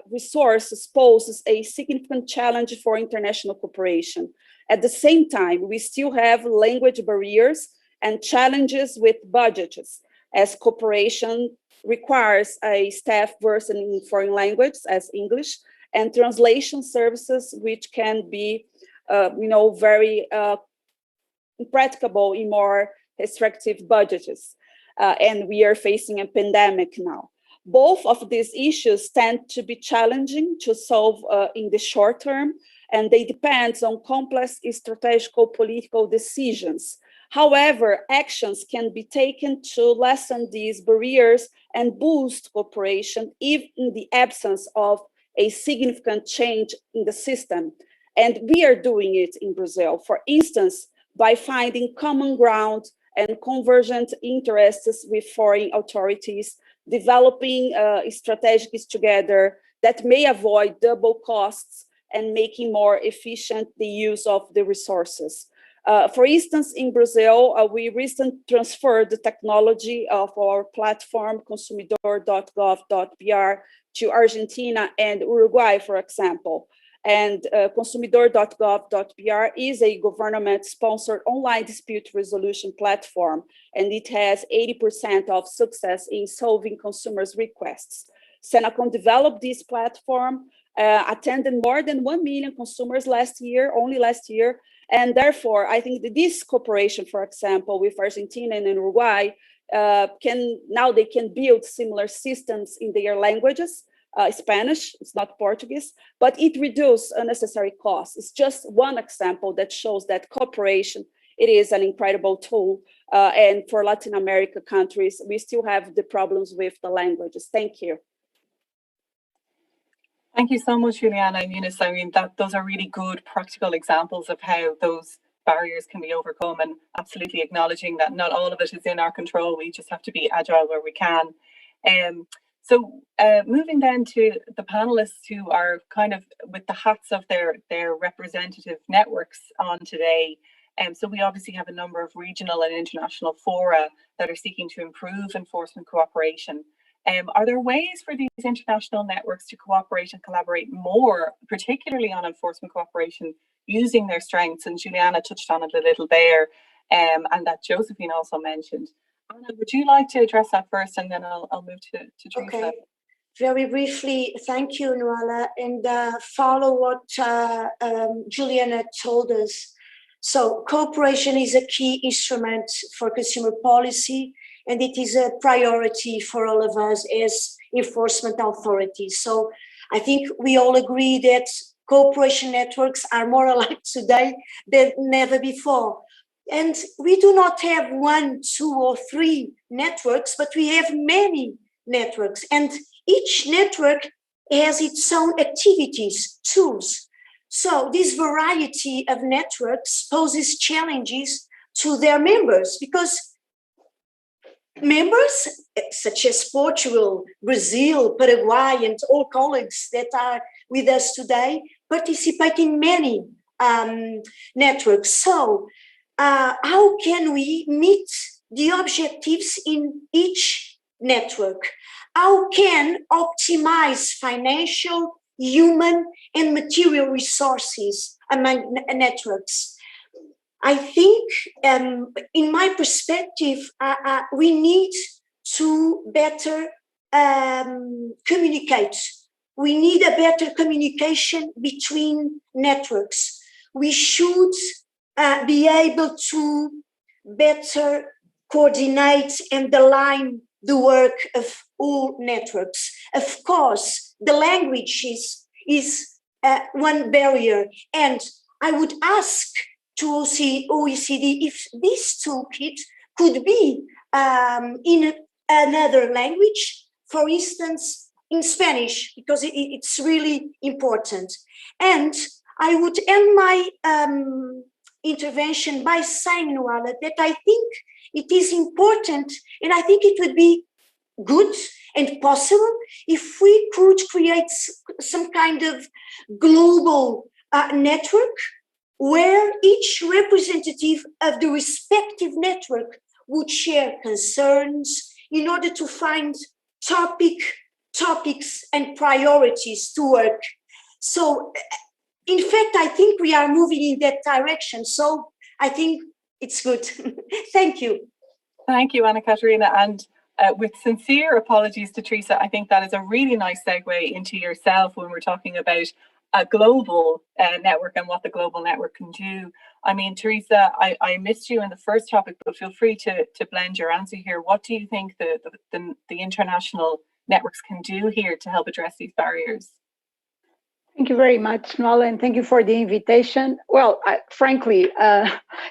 resources poses a significant challenge for international cooperation. At the same time, we still have language barriers and challenges with budgets, as cooperation requires a staff versed in foreign language, as English, and translation services, which can be, very impracticable in more restrictive budgets. And we are facing a pandemic now. Both of these issues tend to be challenging to solve in the short term, and they depend on complex strategical political decisions. However, actions can be taken to lessen these barriers and boost cooperation, even in the absence of a significant change in the system. And we are doing it in Brazil, for instance, by finding common ground and convergent interests with foreign authorities, developing strategies together that may avoid double costs and making more efficient the use of the resources. For instance, in Brazil, we recently transferred the technology of our platform, consumidor.gov.br, to Argentina and Uruguay, for example. And consumidor.gov.br is a government-sponsored online dispute resolution platform, and it has 80% of success in solving consumers' requests. Senacom developed this platform, attended more than 1 million consumers only last year, and therefore, I think that this cooperation, for example, with Argentina and Uruguay, they can build similar systems in their languages. Spanish, it's not Portuguese, but it reduces unnecessary costs. It's just one example that shows that cooperation, it is an incredible tool. And for Latin America countries, we still have the problems with the languages. Thank you. Thank you so much, Juliana and Eunice. I mean, those are really good practical examples of how those barriers can be overcome, and absolutely acknowledging that not all of it is in our control. We just have to be agile where we can. So moving then to the panelists who are kind of with the hats of their representative networks on today. So we obviously have a number of regional and international fora that are seeking to improve enforcement cooperation. Are there ways for these international networks to cooperate and collaborate more, particularly on enforcement cooperation, using their strengths? And Juliana touched on it a little there, and that Josephine also mentioned. Anna, would you like to address that first, and then I'll move to Teresa? Okay. Very briefly, thank you, Nuala, and follow what Juliana told us. So cooperation is a key instrument for consumer policy, and it is a priority for all of us as enforcement authorities. So I think we all agree that cooperation networks are more alike today than never before. And we do not have 1, 2, or 3 networks, but we have many networks. And each network has its own activities, tools. So this variety of networks poses challenges to their members, because members such as Portugal, Brazil, Paraguay, and all colleagues that are with us today participate in many networks. So how can we meet the objectives in each network? How can optimize financial, human, and material resources among networks? I think, in my perspective, we need to better communicate. We need a better communication between networks. We should be able to better coordinate and align the work of all networks. Of course, the language is one barrier, and I would ask to OECD if this toolkit could be in another language, for instance, in Spanish, because it's really important. And I would end my intervention by saying, Nuala, that I think it is important, and I think it would be good and possible if we could create some kind of global network where each representative of the respective network would share concerns in order to find topics and priorities to work. So, in fact, I think we are moving in that direction. So I think it's good. Thank you. Thank you, Catarina. And with sincere apologies to Teresa, I think that is a really nice segue into yourself when we're talking about a global network and what the global network can do. I mean, Teresa, I missed you in the first topic, but feel free to blend your answer here. What do you think the international networks can do here to help address these barriers? Thank you very much, Nuala, and thank you for the invitation. Well, frankly,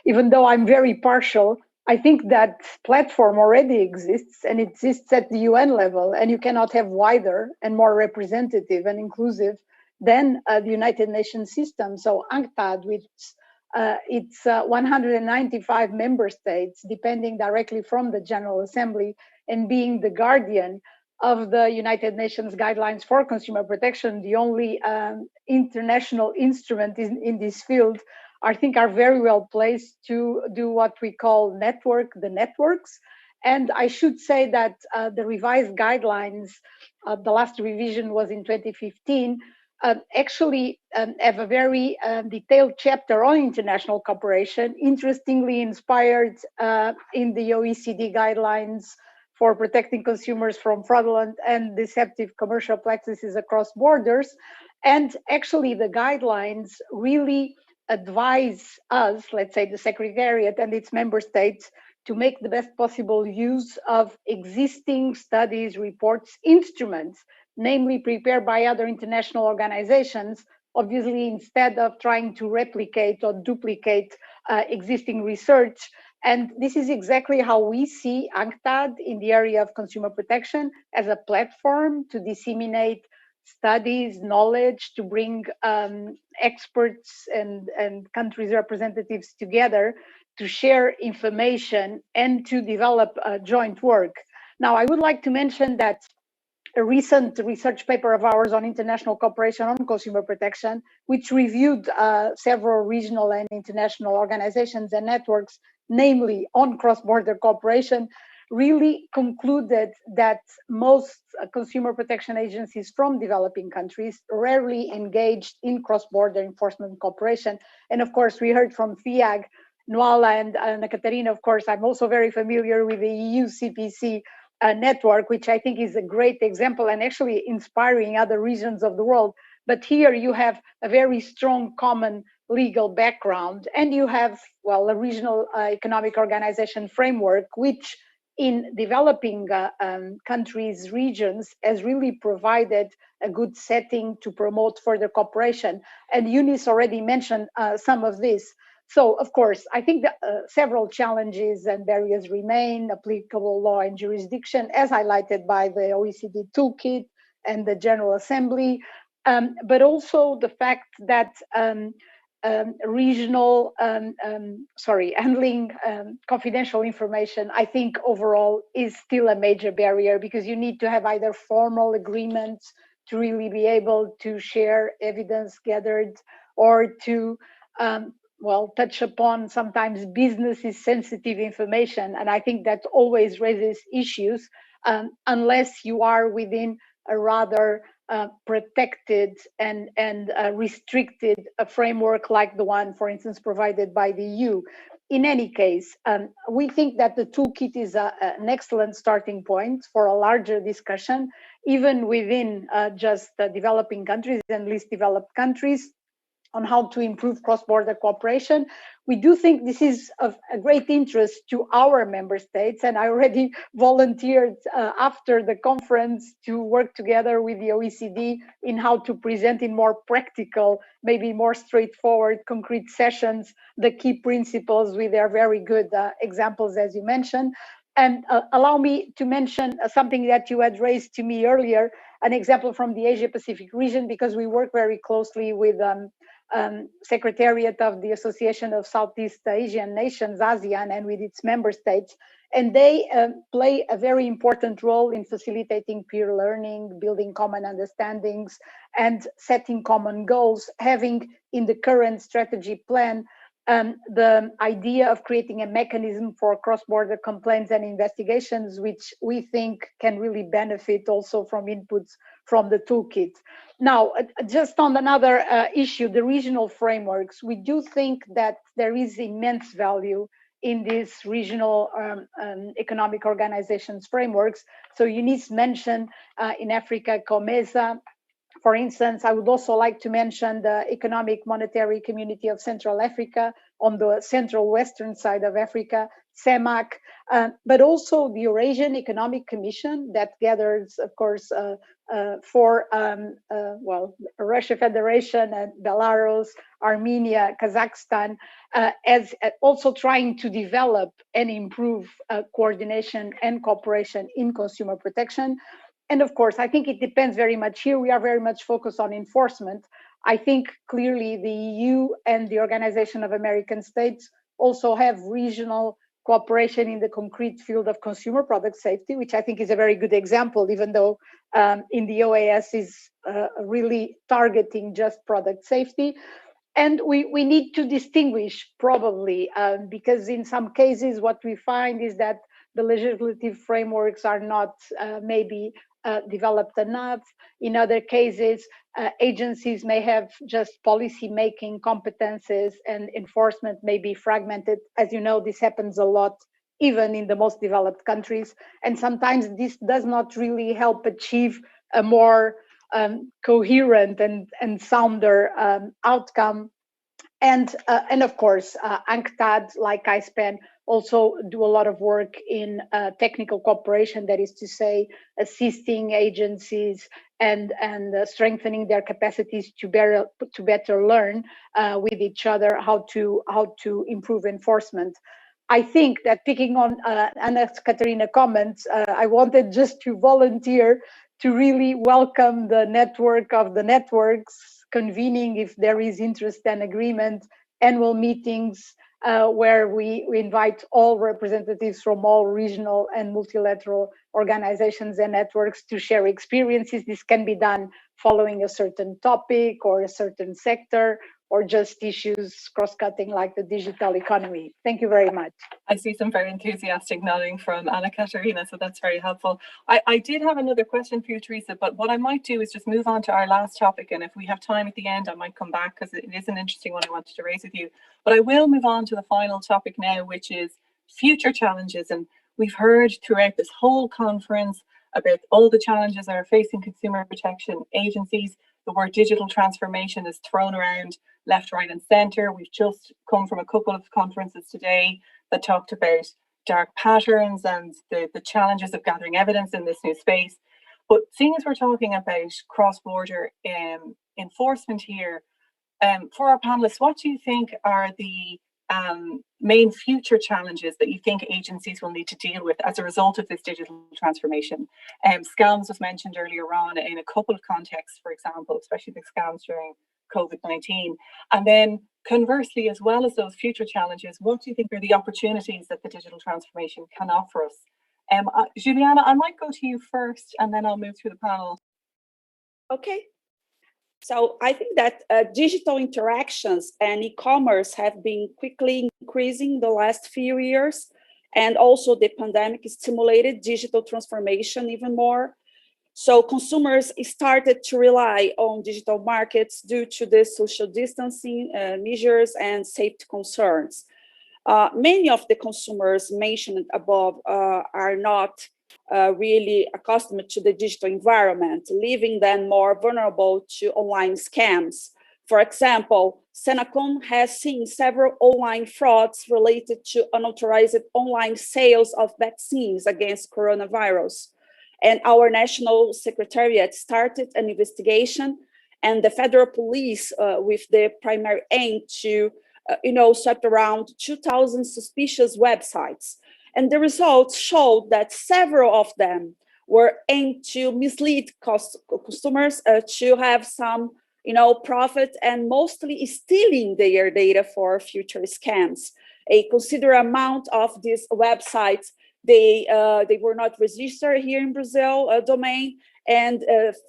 even though I'm very partial, I think that platform already exists, and it exists at the UN level, and you cannot have wider and more representative and inclusive than the United Nations system. So UNCTAD, with its 195 member states, depending directly from the General Assembly and being the guardian of the United Nations Guidelines for Consumer Protection, the only international instrument in this field, I think are very well placed to do what we call the networks. And I should say that the revised guidelines, the last revision was in 2015, actually have a very detailed chapter on international cooperation, interestingly inspired in the OECD guidelines for protecting consumers from fraudulent and deceptive commercial practices across borders. And actually the guidelines really advise us, let's say the Secretariat and its member states, to make the best possible use of existing studies, reports, instruments, namely prepared by other international organizations, obviously instead of trying to replicate or duplicate existing research. And this is exactly how we see UNCTAD in the area of consumer protection, as a platform to disseminate studies, knowledge, to bring experts and countries' representatives together to share information and to develop joint work. Now, I would like to mention that a recent research paper of ours on international cooperation on consumer protection, which reviewed several regional and international organizations and networks, namely on cross-border cooperation, really concluded that most consumer protection agencies from developing countries rarely engaged in cross-border enforcement cooperation. And of course, we heard from FIAG, Nuala and Catarina. Of course, I'm also very familiar with the EU CPC network, which I think is a great example and actually inspiring other regions of the world. But here you have a very strong common legal background, and you have, well, a regional economic organization framework, which in developing countries, regions, has really provided a good setting to promote further cooperation. And Eunice already mentioned some of this. So, of course, I think that several challenges and barriers remain: applicable law and jurisdiction, as highlighted by the OECD toolkit and the General Assembly, but also the fact that handling confidential information, I think overall is still a major barrier, because you need to have either formal agreements to really be able to share evidence gathered, or to touch upon sometimes business is sensitive information. And I think that always raises issues unless you are within a rather protected and restricted framework like the one, for instance, provided by the EU. In any case, we think that the toolkit is an excellent starting point for a larger discussion, even within just developing countries and least developed countries, on how to improve cross-border cooperation. We do think this is of a great interest to our member states, and I already volunteered after the conference to work together with the OECD in how to present in more practical, maybe more straightforward, concrete sessions, the key principles with their very good examples, as you mentioned. And allow me to mention something that you had raised to me earlier, an example from the Asia-Pacific region, because we work very closely with Secretariat of the Association of Southeast Asian Nations, ASEAN, and with its member states. And they play a very important role in facilitating peer learning, building common understandings, and setting common goals, having in the current strategy plan the idea of creating a mechanism for cross-border complaints and investigations, which we think can really benefit also from inputs from the toolkit. Now, just on another issue, the regional frameworks, we do think that there is immense value in these regional economic organizations frameworks. So Eunice mentioned in Africa, COMESA. For instance, I would also like to mention the Economic Monetary Community of Central Africa on the central western side of Africa, CEMAC, but also the Eurasian Economic Commission that gathers, of course, for Russia Federation and Belarus, Armenia, Kazakhstan, as also trying to develop and improve coordination and cooperation in consumer protection. And of course, I think it depends very much here. We are very much focused on enforcement. I think clearly the EU and the Organization of American States also have regional cooperation in the concrete field of consumer product safety, which I think is a very good example, even though in the OAS is really targeting just product safety. And we need to distinguish probably, because in some cases, what we find is that the legislative frameworks are not maybe developed enough. In other cases, agencies may have just policy-making competences and enforcement may be fragmented. As you know, this happens a lot, even in the most developed countries. And sometimes this does not really help achieve a more coherent and sounder outcome. And of course, UNCTAD, like ICPEN, also do a lot of work in technical cooperation, that is to say, assisting agencies and strengthening their capacities to better learn with each other how to improve enforcement. I think that picking on Anna's Catarina comments, I wanted just to volunteer to really welcome the network of the networks, convening, if there is interest and agreement, annual meetings where we invite all representatives from all regional and multilateral organizations and networks to share experiences. This can be done following a certain topic or a certain sector, or just issues cross-cutting like the digital economy. Thank you very much. I see some very enthusiastic nodding from Anna Catarina, so that's very helpful. I did have another question for you, Teresa, but what I might do is just move on to our last topic, and if we have time at the end, I might come back because it is an interesting one I wanted to raise with you. But I will move on to the final topic now, which is future challenges. And we've heard throughout this whole conference about all the challenges that are facing consumer protection agencies. The word digital transformation is thrown around left, right, and center. We've just come from a couple of conferences today that talked about dark patterns and the challenges of gathering evidence in this new space. But seeing as we're talking about cross-border enforcement here, for our panelists, what do you think are the main future challenges that you think agencies will need to deal with as a result of this digital transformation? Scams was mentioned earlier on in a couple of contexts, for example, especially the scams during COVID-19. And then conversely, as well as those future challenges, what do you think are the opportunities that the digital transformation can offer us? Juliana, I might go to you first, and then I'll move through the panel. Okay. So I think that digital interactions and e-commerce have been quickly increasing the last few years. And also the pandemic stimulated digital transformation even more. So consumers started to rely on digital markets due to the social distancing measures and safety concerns. Many of the consumers mentioned above are not really accustomed to the digital environment, leaving them more vulnerable to online scams. For example, Senacom has seen several online frauds related to unauthorized online sales of vaccines against coronavirus. And our National Secretariat started an investigation, and the federal police with the primary aim to swept around 2,000 suspicious websites. And the results showed that several of them were aimed to mislead customers to have some profit, and mostly stealing their data for future scams. A considerable amount of these websites, they were not registered here in Brazil, domain, and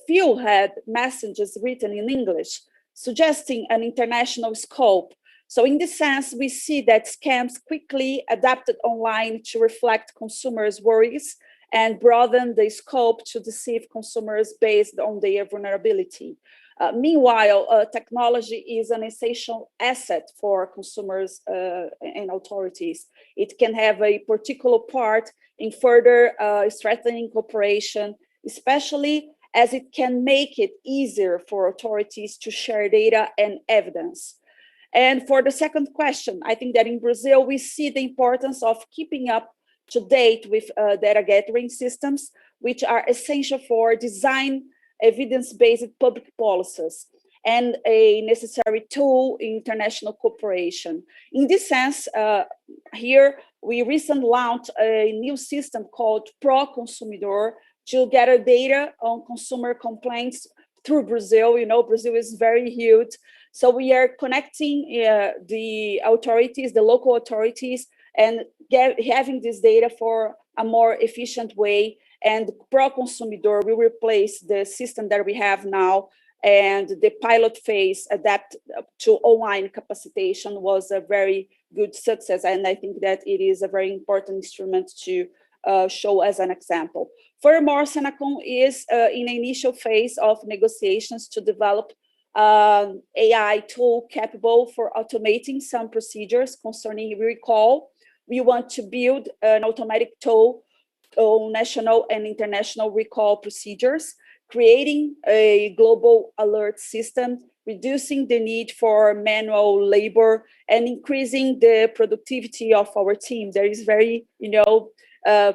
few had messages written in English, suggesting an international scope. So in this sense, we see that scams quickly adapted online to reflect consumers' worries and broaden the scope to deceive consumers based on their vulnerability. Meanwhile, technology is an essential asset for consumers and authorities. It can have a particular part in further strengthening cooperation, especially as it can make it easier for authorities to share data and evidence. And for the second question, I think that in Brazil, we see the importance of keeping up to date with data gathering systems, which are essential for design evidence-based public policies and a necessary tool in international cooperation. In this sense, here we recently launched a new system called Pro-Consumidor to gather data on consumer complaints through Brazil. Brazil is very huge. So we are connecting the authorities, the local authorities, and having this data for a more efficient way. And Pro-Consumidor will replace the system that we have now, and the pilot phase adapt to online capacitation was a very good success. And I think that it is a very important instrument to show as an example. Furthermore, Senacom is in the initial phase of negotiations to develop AI tool capable for automating some procedures concerning recall. We want to build an automatic tool on national and international recall procedures, creating a global alert system, reducing the need for manual labor, and increasing the productivity of our team. There is very, I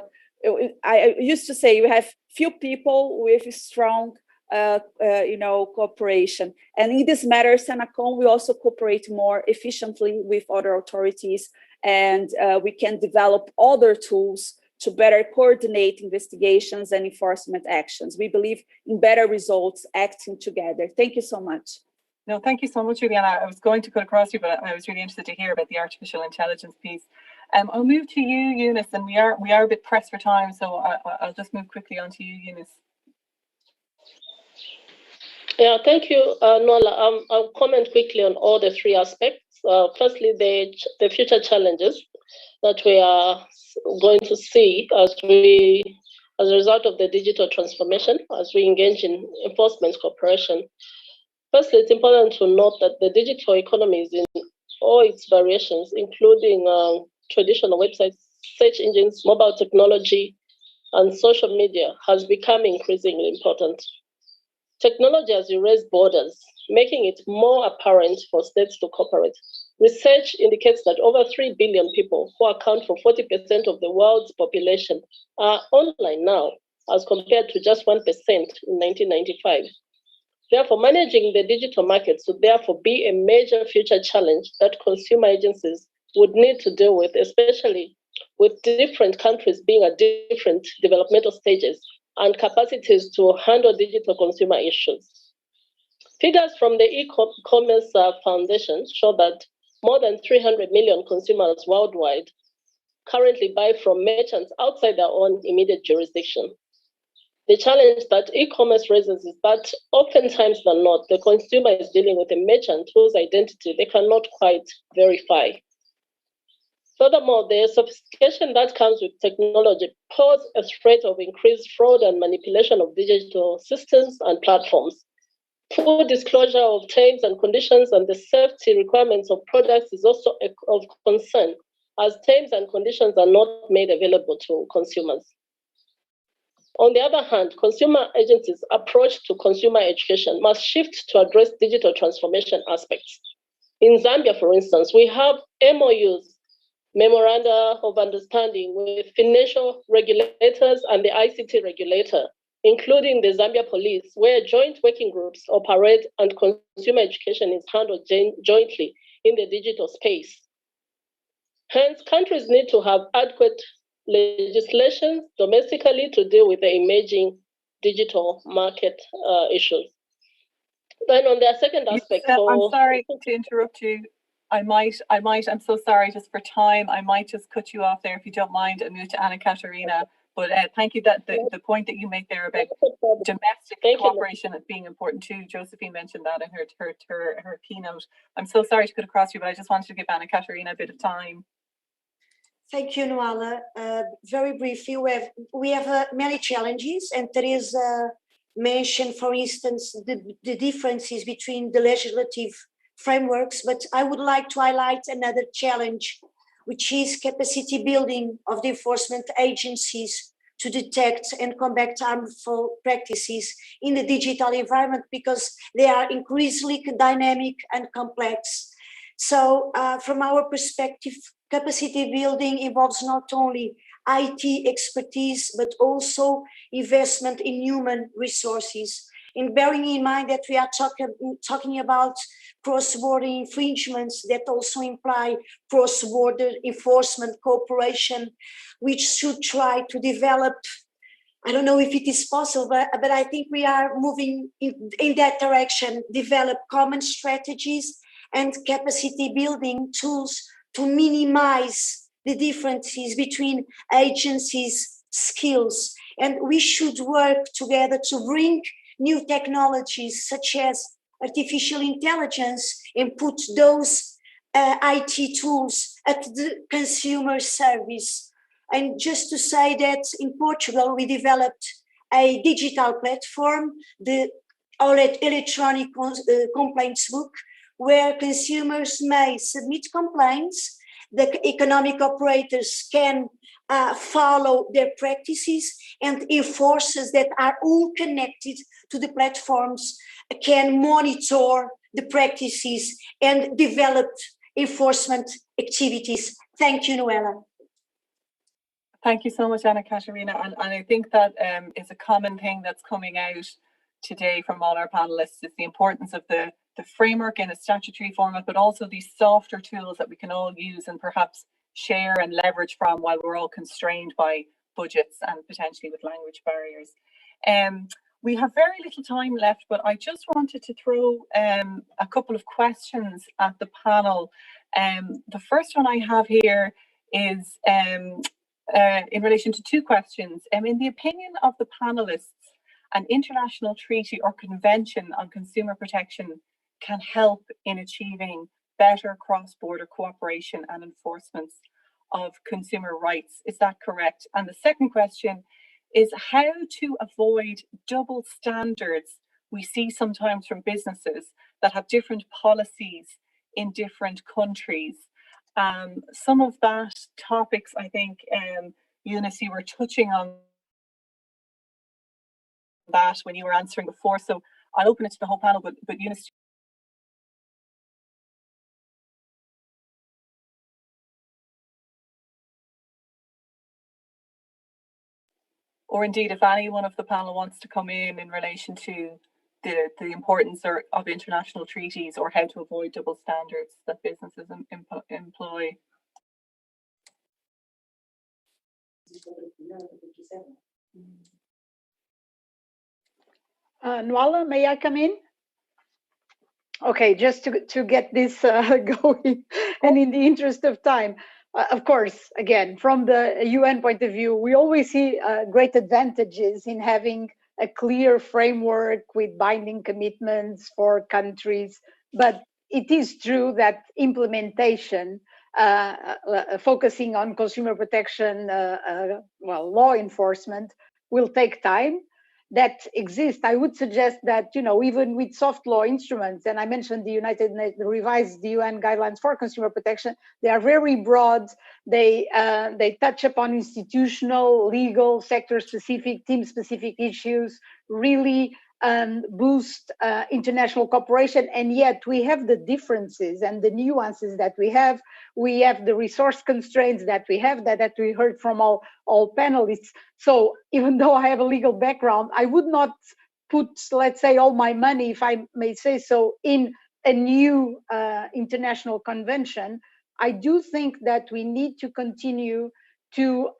used to say we have few people with strong cooperation. And in this matter, Senacom, we also cooperate more efficiently with other authorities, and we can develop other tools to better coordinate investigations and enforcement actions. We believe in better results acting together. Thank you so much. No, thank you so much, Juliana. I was going to cut across you, but I was really interested to hear about the artificial intelligence piece. I'll move to you, Eunice, and we are a bit pressed for time, so I'll just move quickly on to you, Eunice. Yeah, thank you, Nuala. I'll comment quickly on all the three aspects. Firstly, the future challenges that we are going to see as a result of the digital transformation, as we engage in enforcement cooperation. Firstly, it's important to note that the digital economy is in all its variations, including traditional websites, search engines, mobile technology, and social media, has become increasingly important. Technology has erased borders, making it more apparent for states to cooperate. Research indicates that over 3 billion people, who account for 40% of the world's population, are online now, as compared to just 1% in 1995. Therefore, managing the digital markets would therefore be a major future challenge that consumer agencies would need to deal with, especially with different countries being at different developmental stages and capacities to handle digital consumer issues. Figures from the e-commerce foundation show that more than 300 million consumers worldwide currently buy from merchants outside their own immediate jurisdiction. The challenge that e-commerce raises is that oftentimes than not, the consumer is dealing with a merchant whose identity they cannot quite verify. Furthermore, the sophistication that comes with technology poses a threat of increased fraud and manipulation of digital systems and platforms. Full disclosure of terms and conditions and the safety requirements of products is also of concern, as terms and conditions are not made available to consumers. On the other hand, consumer agencies' approach to consumer education must shift to address digital transformation aspects. In Zambia, for instance, we have MOUs, Memoranda of Understanding, with financial regulators and the ICT regulator, including the Zambia Police, where joint working groups operate and consumer education is handled jointly in the digital space. Hence, countries need to have adequate legislation domestically to deal with the emerging digital market issues. Then on the second aspect, I'm sorry to interrupt you. I'm so sorry, just for time, I might just cut you off there if you don't mind and move to Anna Catarina. But thank you, that the point that you make there about domestic cooperation as being important too. Josephine mentioned that in her keynote. I'm so sorry to cut across you, but I just wanted to give Anna Catarina a bit of time. Thank you, Nuala. Very briefly, we have many challenges, and Teresa mentioned, for instance, the differences between the legislative frameworks, but I would like to highlight another challenge, which is capacity building of the enforcement agencies to detect and combat harmful practices in the digital environment, because they are increasingly dynamic and complex. So from our perspective, capacity building involves not only IT expertise, but also investment in human resources. And bearing in mind that we are talking about cross-border infringements that also imply cross-border enforcement cooperation, which should try to develop, I don't know if it is possible, but I think we are moving in that direction, develop common strategies and capacity building tools to minimize the differences between agencies' skills. And we should work together to bring new technologies such as artificial intelligence and put those IT tools at the consumer service. And just to say that in Portugal, we developed a digital platform, the electronic complaints book, where consumers may submit complaints, the economic operators can follow their practices, and enforcers that are all connected to the platforms can monitor the practices and develop enforcement activities. Thank you, Nuala. Thank you so much, Anna Catarina. And I think that is a common thing that's coming out today from all our panelists, is the importance of the framework in a statutory format, but also these softer tools that we can all use and perhaps share and leverage from while we're all constrained by budgets and potentially with language barriers. We have very little time left, but I just wanted to throw a couple of questions at the panel. The first one I have here is in relation to two questions. In the opinion of the panelists, an international treaty or convention on consumer protection can help in achieving better cross-border cooperation and enforcement of consumer rights. Is that correct? And the second question is how to avoid double standards we see sometimes from businesses that have different policies in different countries. Some of that topics, I think, Eunice, you were touching on that when you were answering before, so I'll open it to the whole panel, but Eunice. Or indeed, if any one of the panel wants to come in relation to the importance of international treaties or how to avoid double standards that businesses employ. Nuala, may I come in? Okay, just to get this going, and in the interest of time, of course, again, from the UN point of view, we always see great advantages in having a clear framework with binding commitments for countries, but it is true that implementation focusing on consumer protection, well, law enforcement will take time. That exist. I would suggest that, you know, even with soft law instruments, and I mentioned the the revised UN guidelines for consumer protection, they are very broad. They touch upon institutional, legal, sector-specific, team-specific issues, really boost international cooperation. And yet we have the differences and the nuances that we have. We have the resource constraints that we have, that we heard from all panelists. So even though I have a legal background, I would not put, let's say, all my money, if I may say so, in a new international convention. I do think that we need to continue to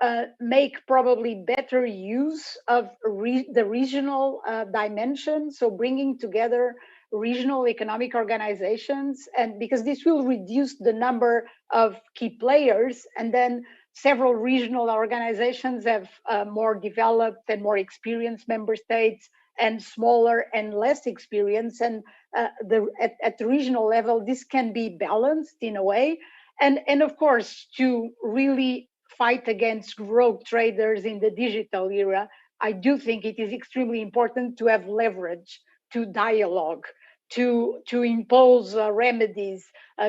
make probably better use of the regional dimension, so bringing together regional economic organizations, and because this will reduce the number of key players, and then several regional organizations have more developed and more experienced member states, and smaller and less experienced, and at the regional level this can be balanced in a way, and of course to really fight against rogue traders in the digital era. I do think it is extremely important to have leverage, to dialogue, to impose remedies,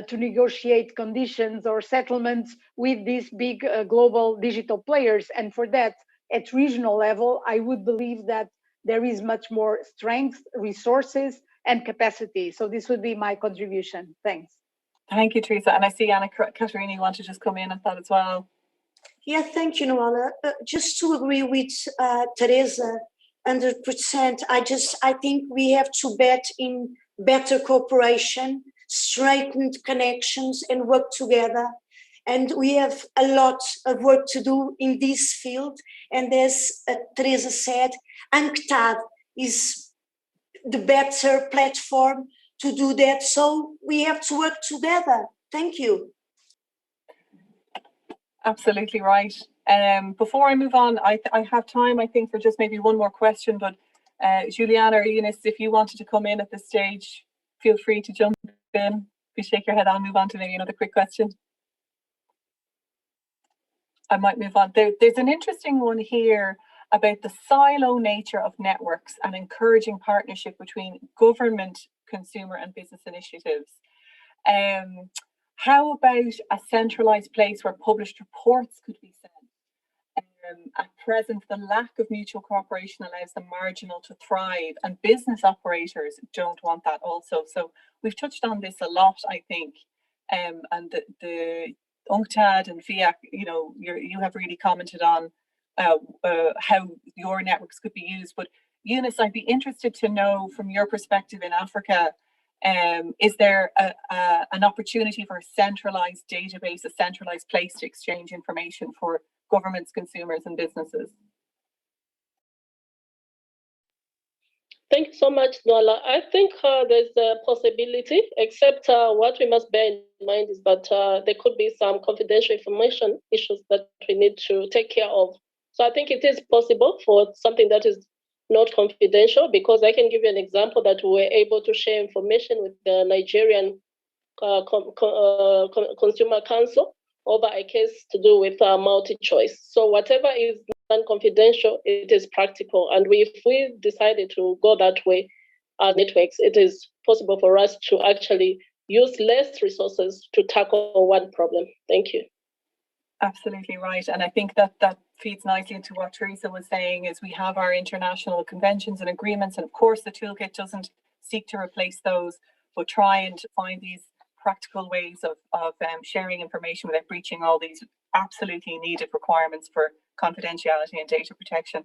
to negotiate conditions or settlements with these big global digital players. And for that, at regional level, I would believe that there is much more strength, resources, and capacity. So this would be my contribution. Thanks. Thank you, Teresa. And I see Anna Catarina, you want to just come in on that as well. Yeah, thank you, Nuala. Just to agree with Teresa, 100%. I think we have to bet in better cooperation, straightened connections, and work together. And we have a lot of work to do in this field. And as Teresa said, UNCTAD is the better platform to do that. So we have to work together. Thank you. Absolutely right. Before I move on, I have time, I think, for just maybe one more question, but Juliana or Eunice, if you wanted to come in at this stage, feel free to jump in. If you shake your head, I'll move on to maybe another quick question. I might move on. There's an interesting one here about the silo nature of networks and encouraging partnership between government, consumer and business initiatives. How about a centralized place where published reports could be sent? At present, the lack of mutual cooperation allows the marginal to thrive, and business operators don't want that also. So we've touched on this a lot, I think, and the UNCTAD and FIAGC, you know, you have really commented on how your networks could be used. But Eunice, I'd be interested to know from your perspective in Africa, is there an opportunity for a centralized database, a centralized place to exchange information for governments, consumers and businesses? Thank you so much, Nuala. I think there's a possibility, except what we must bear in mind is that there could be some confidential information issues that we need to take care of. So I think it is possible for something that is not confidential, because I can give you an example that we were able to share information with the Nigerian Consumer Council over a case to do with multi-choice. So whatever is non-confidential, it is practical. And if we decided to go that way as networks, it is possible for us to actually use less resources to tackle one problem. Thank you. Absolutely right. And I think that feeds nicely into what Teresa was saying, is we have our international conventions and agreements. And of course, the toolkit doesn't seek to replace those, but try and find these practical ways of sharing information without breaching all these absolutely needed requirements for confidentiality and data protection.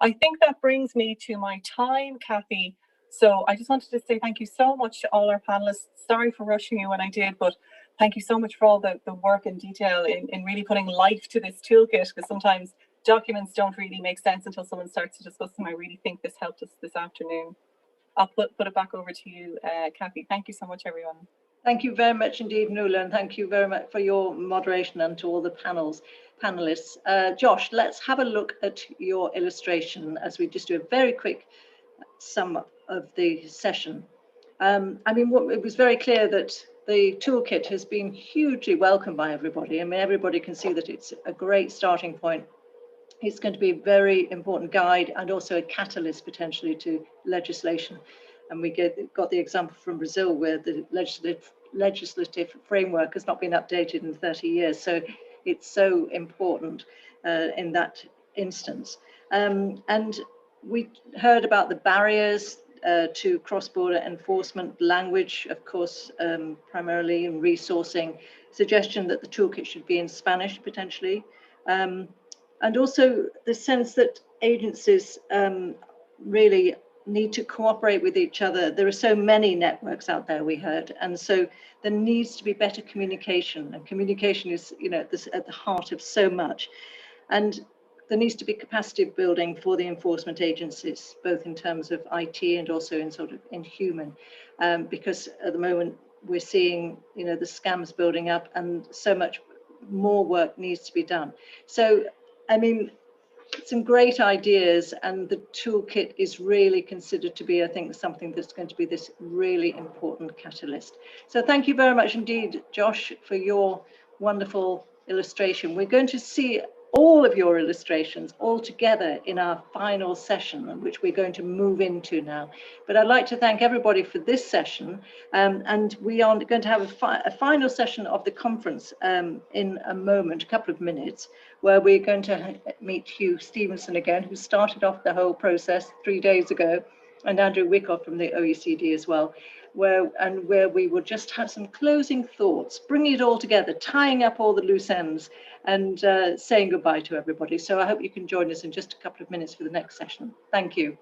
I think that brings me to my time, Kathy. So I just wanted to say thank you so much to all our panelists. Sorry for rushing you when I did, but thank you so much for all the work and detail in really putting life to this toolkit, because sometimes documents don't really make sense until someone starts to discuss them. I really think this helped us this afternoon. I'll put it back over to you, Kathy. Thank you so much, everyone. Thank you very much indeed, Nuala, and thank you very much for your moderation and to all the panelists. Josh, let's have a look at your illustration as we just do a very quick sum up of the session. I mean, it was very clear that the toolkit has been hugely welcomed by everybody. I mean, everybody can see that it's a great starting point. It's going to be a very important guide and also a catalyst potentially to legislation. And we got the example from Brazil where the legislative framework has not been updated in 30 years. So it's so important in that instance. And we heard about the barriers to cross-border enforcement, language, of course, primarily, and resourcing, suggestion that the toolkit should be in Spanish potentially. And also the sense that agencies really need to cooperate with each other. There are so many networks out there, we heard, and so there needs to be better communication, and communication is, you know, at the heart of so much. And there needs to be capacity building for the enforcement agencies, both in terms of IT and also in sort of in human, because at the moment we're seeing, you know, the scams building up, and so much more work needs to be done. So, I mean, some great ideas, and the toolkit is really considered to be, I think, something that's going to be this really important catalyst. So thank you very much indeed, Josh, for your wonderful illustration. We're going to see all of your illustrations all together in our final session, which we're going to move into now. But I'd like to thank everybody for this session, and we are going to have a final session of the conference in a moment, a couple of minutes, where we're going to meet Hugh Stevenson again, who started off the whole process 3 days ago, and Andrew Wyckoff from the OECD as well, where we will just have some closing thoughts, bringing it all together, tying up all the loose ends, and saying goodbye to everybody. So I hope you can join us in just a couple of minutes for the next session. Thank you.